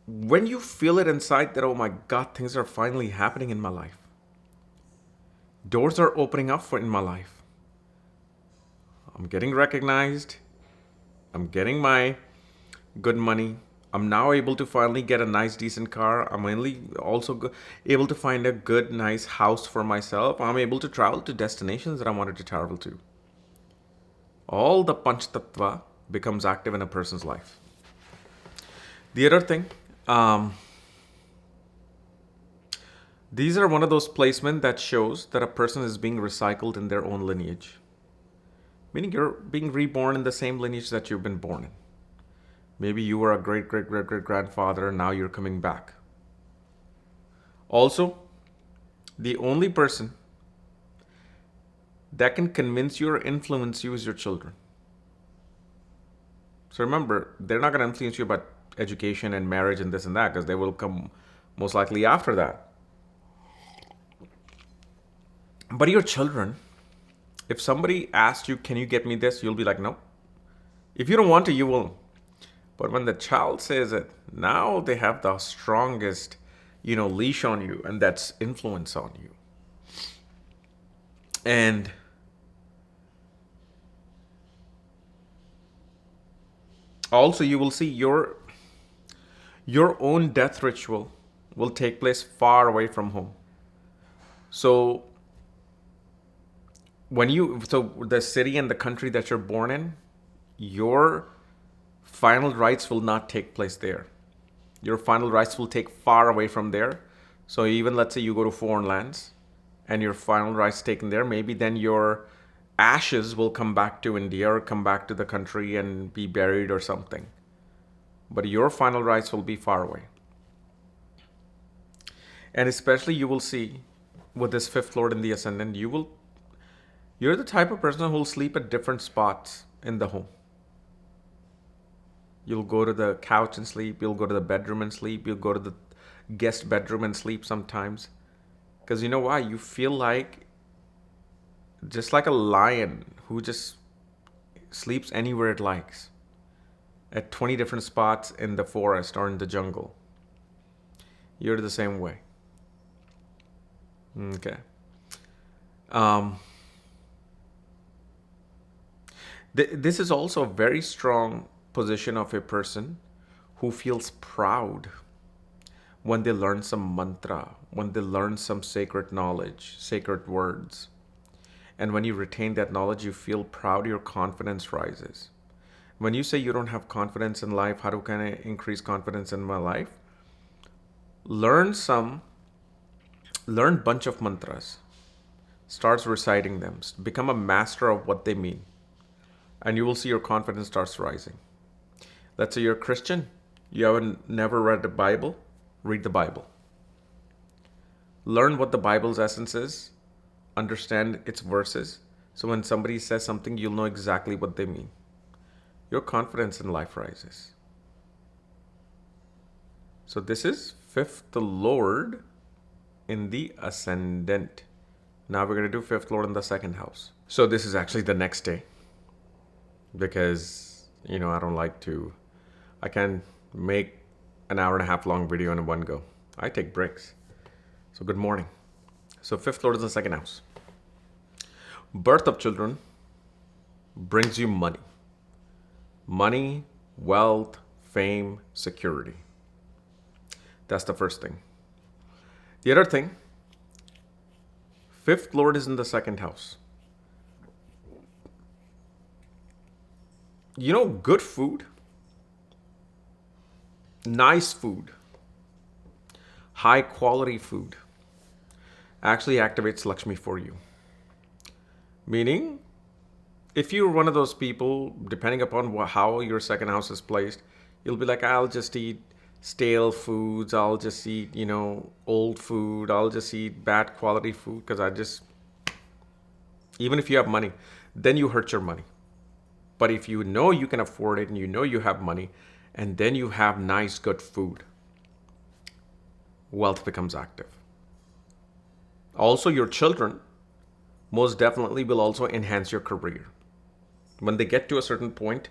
when you feel it inside that, oh my God, things are finally happening in my life. Doors are opening up in my life. I'm getting recognized. I'm getting my good money. I'm now able to finally get a nice, decent car. I'm also able to find a good, nice house for myself. I'm able to travel to destinations that I wanted to travel to. All the Panch Tattva becomes active in a person's life. The other thing, these are one of those placements that shows that a person is being recycled in their own lineage. Meaning you're being reborn in the same lineage that you've been born in. Maybe you were a great, great, great, great grandfather, and now you're coming back. Also, the only person that can convince you or influence you is your children. So remember, they're not going to influence you about education and marriage and this and that, because they will come most likely after that. But your children, if somebody asks you, can you get me this? You'll be like, no. If you don't want to, you will. But when the child says it, now they have the strongest, leash on you, and that's influence on you. And also you will see your own death ritual will take place far away from home. So the city and the country that you're born in, your final rites will not take place there. Your final rites will take far away from there. So even let's say you go to foreign lands and your final rites taken there, maybe then your ashes will come back to India or come back to the country and be buried or something. But your final rites will be far away. And especially you will see with this fifth lord in the ascendant, you're the type of person who will sleep at different spots in the home. You'll go to the couch and sleep. You'll go to the bedroom and sleep. You'll go to the guest bedroom and sleep sometimes. Because you know why? You feel like just like a lion who just sleeps anywhere it likes at 20 different spots in the forest or in the jungle. You're the same way. Okay. This is also a very strong position of a person who feels proud when they learn some mantra, when they learn some sacred knowledge, sacred words. And when you retain that knowledge, you feel proud, your confidence rises. When you say you don't have confidence in life, how can I increase confidence in my life? Learn bunch of mantras. Starts reciting them. Become a master of what they mean. And you will see your confidence starts rising. Let's say you're a Christian. You haven't never read the Bible. Read the Bible. Learn what the Bible's essence is. Understand its verses. So when somebody says something, you'll know exactly what they mean. Your confidence in life rises. So this is fifth lord in the ascendant. Now we're going to do fifth lord in the second house. So this is actually the next day. Because, I can't make an hour and a half long video in one go. I take breaks. So good morning. So fifth lord is the second house. Birth of children brings you money. Money, wealth, fame, security. That's the first thing. The other thing, fifth lord is in the second house. Good food, nice food, high quality food actually activates Lakshmi for you. Meaning, if you're one of those people, depending upon how your second house is placed, you'll be like, I'll just eat stale foods. I'll just eat, old food. I'll just eat bad quality food because even if you have money, then you hurt your money. But if you know you can afford it and you know you have money, and then you have nice, good food, wealth becomes active. Also, your children most definitely will also enhance your career. When they get to a certain point,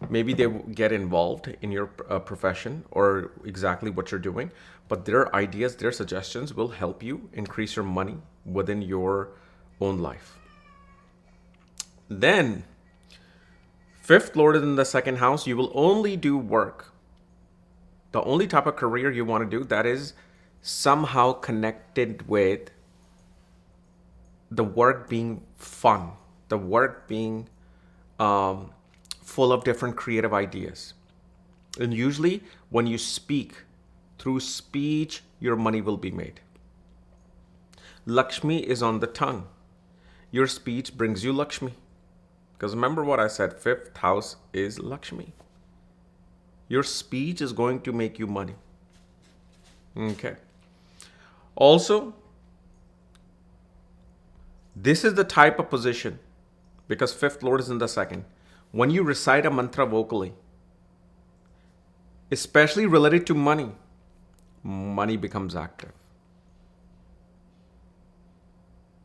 maybe they get involved in your profession or exactly what you're doing, but their ideas, their suggestions will help you increase your money within your own life. Then, fifth lord is in the second house. You will only do work The only type of career you want to do that is somehow connected with the work being fun, the work being full of different creative ideas. And usually, when you speak, through speech, your money will be made. Lakshmi is on the tongue. Your speech brings you Lakshmi. Because remember what I said, fifth house is Lakshmi. Your speech is going to make you money. Okay. Also, this is the type of position, because fifth lord is in the second. When you recite a mantra vocally, especially related to money, money becomes active.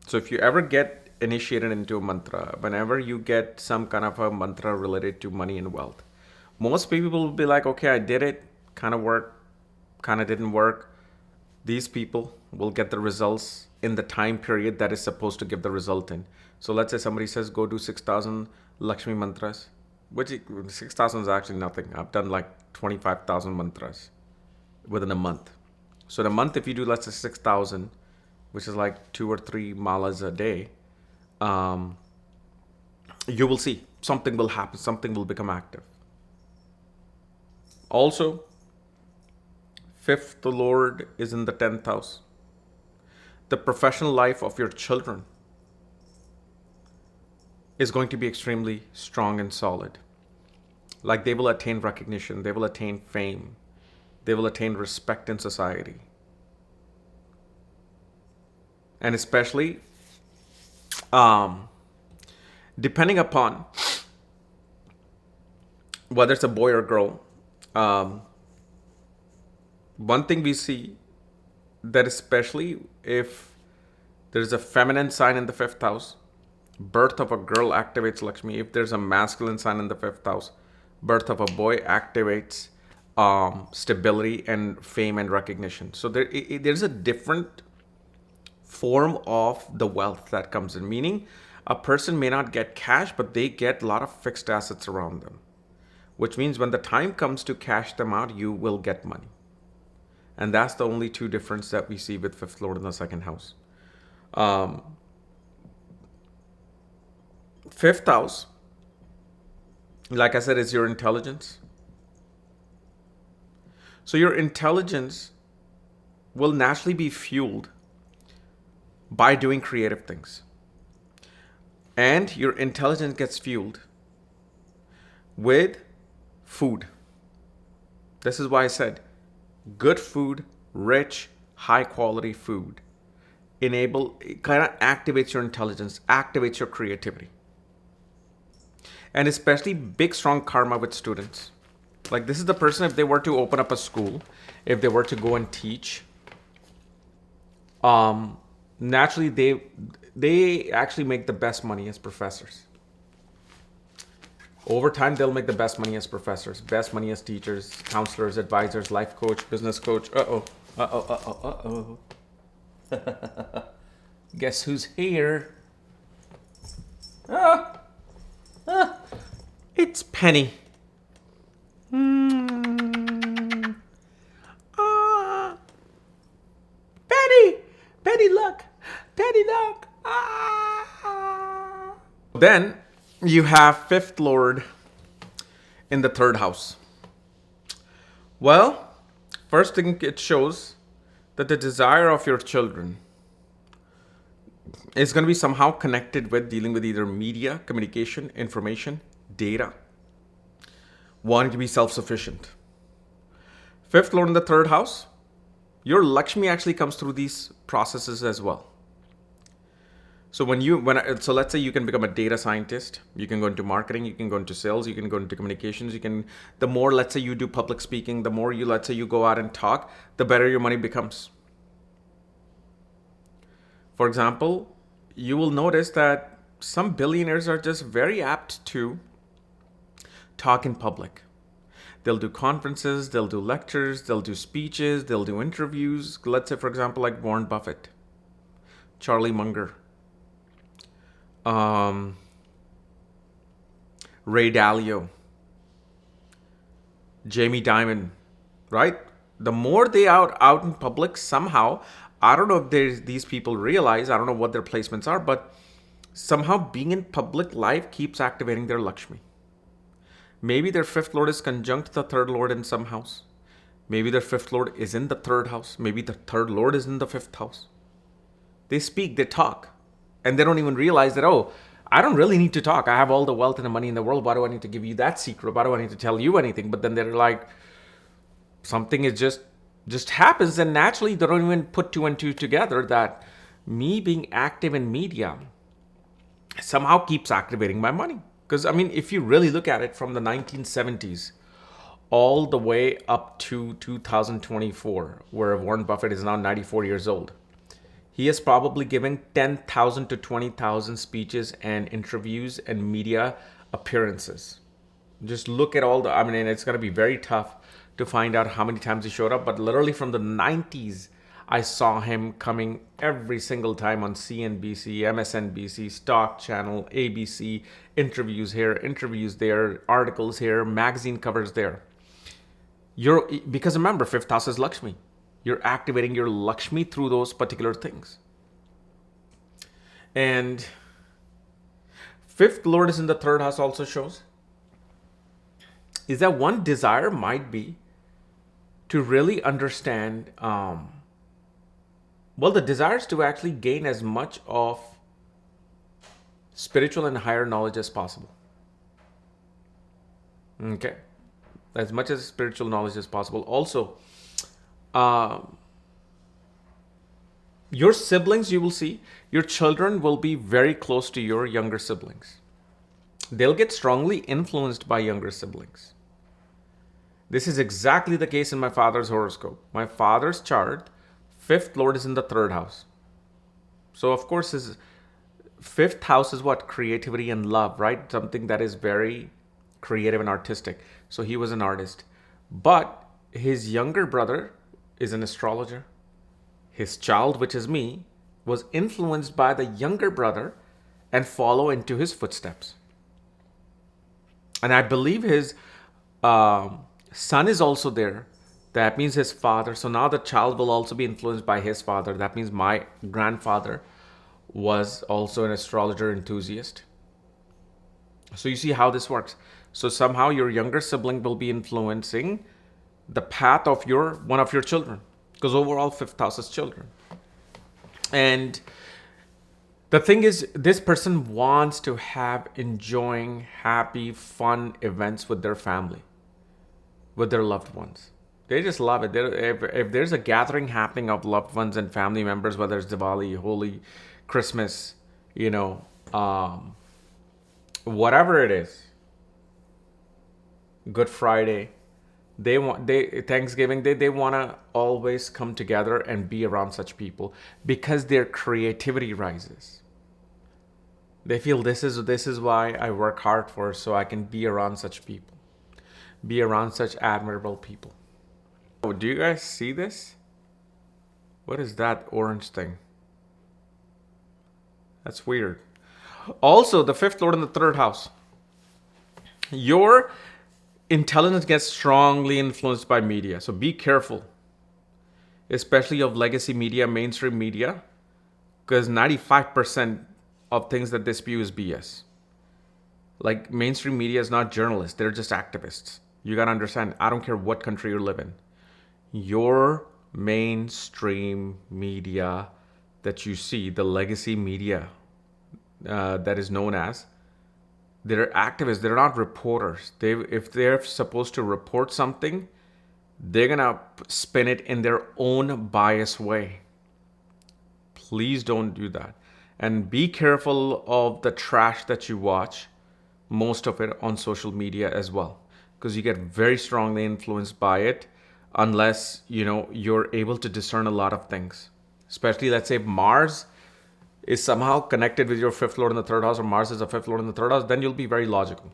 So if you ever get initiated into a mantra, whenever you get some kind of a mantra related to money and wealth, most people will be like, okay, I did it, kind of worked, kind of didn't work. These people will get the results in the time period that is supposed to give the result in. So let's say somebody says, go do 6,000 Lakshmi mantras, which 6,000 is actually nothing. I've done like 25,000 mantras within a month. So in a month, if you do, let's say 6,000, which is like 2 or 3 malas a day, you will see something will happen, something will become active. Also, fifth lord is in the 10th house. The professional life of your children is going to be extremely strong and solid. Like they will attain recognition, they will attain fame, they will attain respect in society. And especially, depending upon whether it's a boy or girl, one thing we see that especially if there's a feminine sign in the fifth house, birth of a girl activates Lakshmi. If there's a masculine sign in the fifth house, birth of a boy activates stability and fame and recognition. So there's a different form of the wealth that comes in, meaning a person may not get cash, but they get a lot of fixed assets around them, which means when the time comes to cash them out, you will get money. And that's the only two difference that we see with fifth lord in the second house. Fifth house, like I said, is your intelligence. So your intelligence will naturally be fueled by doing creative things. And your intelligence gets fueled with food. This is why I said good food, rich, high quality food, it kind of activates your intelligence, activates your creativity. And especially big, strong karma with students. Like this is the person, if they were to open up a school, if they were to go and teach, naturally they actually make the best money as professors. Over time, they'll make the best money as professors, best money as teachers, counselors, advisors, life coach, business coach. Guess who's here? It's Penny. Penny, look. Penny, look. Then you have fifth lord in the third house. Well, first thing it shows that the desire of your children is going to be somehow connected with dealing with either media, communication, information, data, wanting to be self-sufficient. Fifth lord in the third house, your Lakshmi actually comes through these processes as well. So so let's say you can become a data scientist, you can go into marketing, you can go into sales, you can go into communications, the more, let's say you do public speaking, the more let's say you go out and talk, the better your money becomes. For example, you will notice that some billionaires are just very apt to talk in public. They'll do conferences, they'll do lectures, they'll do speeches, they'll do interviews. Let's say, for example, like Warren Buffett, Charlie Munger, Ray Dalio, Jamie Dimon, right? The more they out in public, somehow, I don't know if these people realize, I don't know what their placements are, but somehow being in public life keeps activating their Lakshmi. Maybe their fifth lord is conjunct the third lord in some house. Maybe their fifth lord is in the third house. Maybe the third lord is in the fifth house. They speak, they talk, and they don't even realize that, oh, I don't really need to talk. I have all the wealth and the money in the world. Why do I need to give you that secret? Why do I need to tell you anything? But then they're like, something is just happens, and naturally they don't even put two and two together that me being active in media somehow keeps activating my money. Because I mean, if you really look at it from the 1970s all the way up to 2024, where Warren Buffett is now 94 years old, he has probably given 10,000 to 20,000 speeches and interviews and media appearances. Just look at all the, I mean, it's going to be very tough to find out how many times he showed up, but literally from the 90s, I saw him coming every single time on CNBC, MSNBC, Stock Channel, ABC, interviews here, interviews there, articles here, magazine covers there. Because remember, fifth house is Lakshmi. You're activating your Lakshmi through those particular things. And fifth lord is in the third house also shows is that one desire might be to really understand, the desire is to actually gain as much of spiritual and higher knowledge as possible. Okay. As much as spiritual knowledge as possible. Also, your siblings, you will see, your children will be very close to your younger siblings. They'll get strongly influenced by younger siblings. This is exactly the case in my father's horoscope. My father's chart, fifth lord is in the third house. So of course his fifth house is what? Creativity and love, right? Something that is very creative and artistic. So he was an artist. But his younger brother is an astrologer. His child, which is me, was influenced by the younger brother and follow into his footsteps. And I believe his son is also there. That means his father. So now the child will also be influenced by his father. That means my grandfather was also an astrologer enthusiast. So you see how this works. So somehow your younger sibling will be influencing the path of one of your children. Because overall, fifth house is children. And the thing is, this person wants to have enjoying, happy, fun events with their family, with their loved ones. They just love it. If there's a gathering happening of loved ones and family members, whether it's Diwali, Holi, Christmas, whatever it is, Good Friday, Thanksgiving, they want to always come together and be around such people because their creativity rises. They feel this is why I work hard for, so I can be around such people, be around such admirable people. Oh, do you guys see this? What is that orange thing? That's weird. Also, the fifth lord in the third house. Your intelligence gets strongly influenced by media. So be careful, especially of legacy media, mainstream media, because 95% of things that they spew is BS. Like mainstream media is not journalists. They're just activists. You got to understand, I don't care what country you live in. Your mainstream media that you see, the legacy media that is known as, they're activists. They're not reporters. If they're supposed to report something, they're going to spin it in their own biased way. Please don't do that. And be careful of the trash that you watch, most of it on social media as well, because you get very strongly influenced by it unless, you're able to discern a lot of things. Especially, let's say Mars is somehow connected with your fifth lord in the third house, or Mars is a fifth lord in the third house, then you'll be very logical.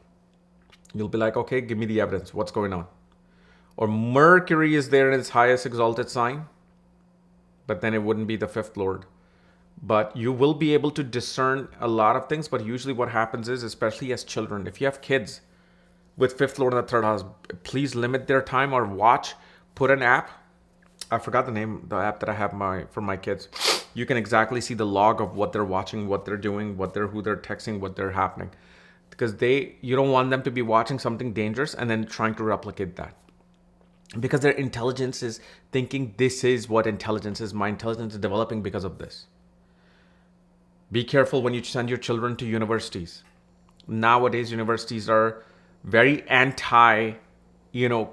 You'll be like, okay, give me the evidence. What's going on? Or Mercury is there in its highest exalted sign, but then it wouldn't be the fifth lord. But you will be able to discern a lot of things. But usually what happens is, especially as children, if you have kids with fifth lord in the third house, please limit their time or watch put an app. I forgot the name, the app that I have for my kids. You can exactly see the log of what they're watching, what they're doing, who they're texting, what they're happening. Because you don't want them to be watching something dangerous and then trying to replicate that. Because their intelligence is thinking this is what intelligence is. My intelligence is developing because of this. Be careful when you send your children to universities. Nowadays, universities are very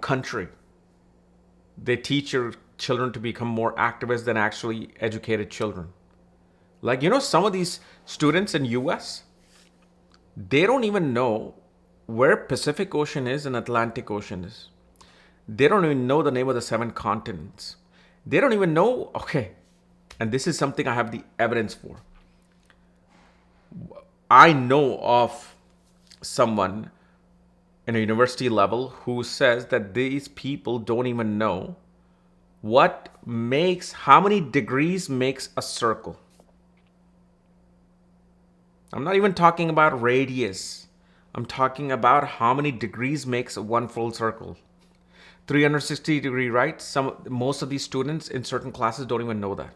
country. They teach your children to become more activists than actually educated children. Like, some of these students in US, they don't even know where Pacific Ocean is and Atlantic Ocean is. They don't even know the name of the 7 continents. They don't even know, and this is something I have the evidence for. I know of someone in a university level who says that these people don't even know how many degrees makes a circle. I'm not even talking about radius. I'm talking about how many degrees makes one full circle. 360 degree, right? Most of these students in certain classes don't even know that.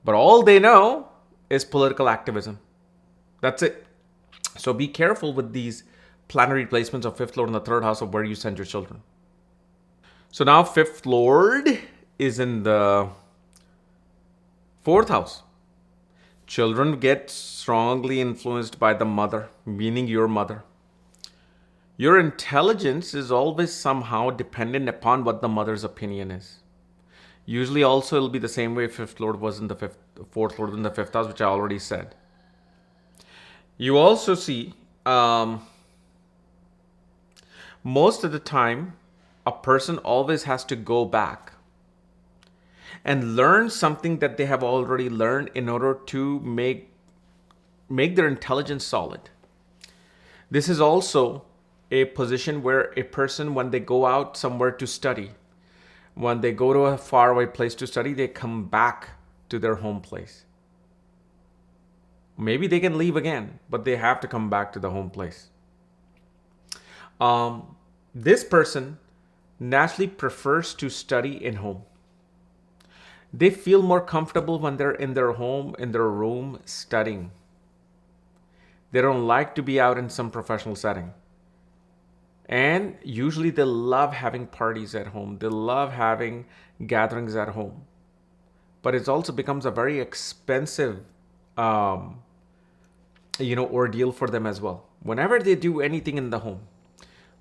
But all they know is political activism. That's it. So be careful with these planetary placements of 5th Lord in the 3rd house of where you send your children. So now 5th Lord is in the 4th house. Children get strongly influenced by the mother, meaning your mother. Your intelligence is always somehow dependent upon what the mother's opinion is. Usually also it'll be the same way 5th Lord was in the 4th Lord in the 5th house, which I already said. You also see, most of the time, a person always has to go back and learn something that they have already learned in order to make their intelligence solid. This is also a position where a person, when they go out somewhere to study, when they go to a faraway place to study, they come back to their home place. Maybe they can leave again, but they have to come back to the home place. This person naturally prefers to study in home. They feel more comfortable when they're in their home, in their room, studying. They don't like to be out in some professional setting. And usually they love having parties at home. They love having gatherings at home. But it also becomes a very expensive ordeal for them as well. Whenever they do anything in the home,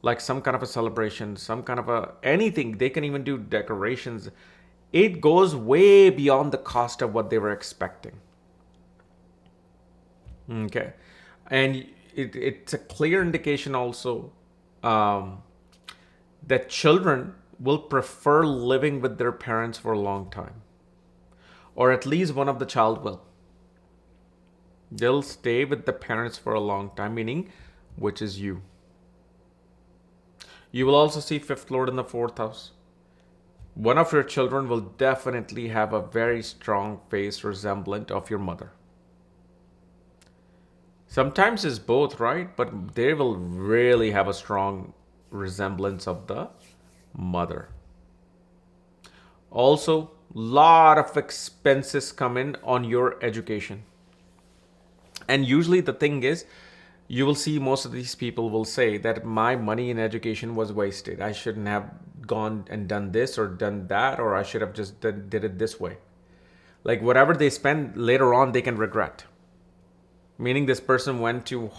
like some kind of a celebration, some kind of anything, they can even do decorations. It goes way beyond the cost of what they were expecting. Okay. And it's a clear indication also that children will prefer living with their parents for a long time. Or at least one of the child will. They'll stay with the parents for a long time, meaning which is you. You will also see 5th Lord in the 4th house. One of your children will definitely have a very strong face resemblant of your mother. Sometimes it's both, right? But they will really have a strong resemblance of the mother. Also, lot of expenses come in on your education. And usually the thing is, you will see most of these people will say that my money in education was wasted. I shouldn't have gone and done this or done that, or I should have just did it this way. Like whatever they spend later on, they can regret. Meaning this person went to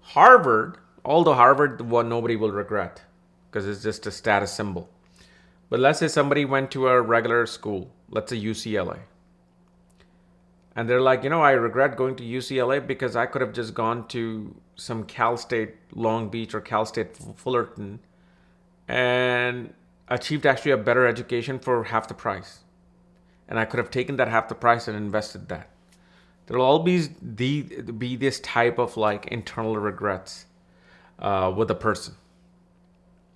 Harvard, although Harvard, one nobody will regret because it's just a status symbol. But let's say somebody went to a regular school, let's say UCLA. And they're like, I regret going to UCLA because I could have just gone to some Cal State Long Beach or Cal State Fullerton and achieved actually a better education for half the price. And I could have taken that half the price and invested that. There will always be this type of like internal regrets with a person.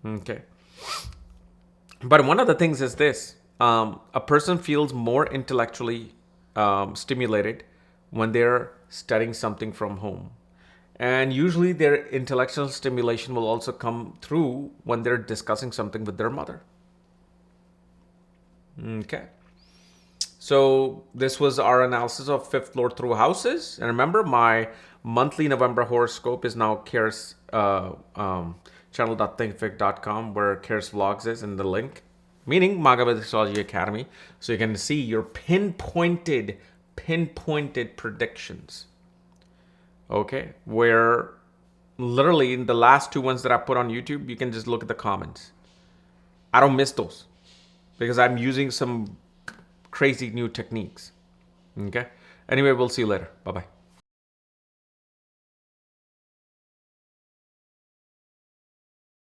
Okay. But one of the things is this. A person feels more intellectually stimulated when they're studying something from home. And usually their intellectual stimulation will also come through when they're discussing something with their mother. Okay. So this was our analysis of fifth lord through houses. And remember, my monthly November horoscope is now Kair's channel.thinkfic.com, where Kair's vlogs is in the link, meaning Vedic Astrology Academy. So you can see your pinpointed predictions. Okay, where literally in the last two ones that I put on YouTube, you can just look at the comments. I don't miss those because I'm using some crazy new techniques. Okay. Anyway, we'll see you later. Bye-bye.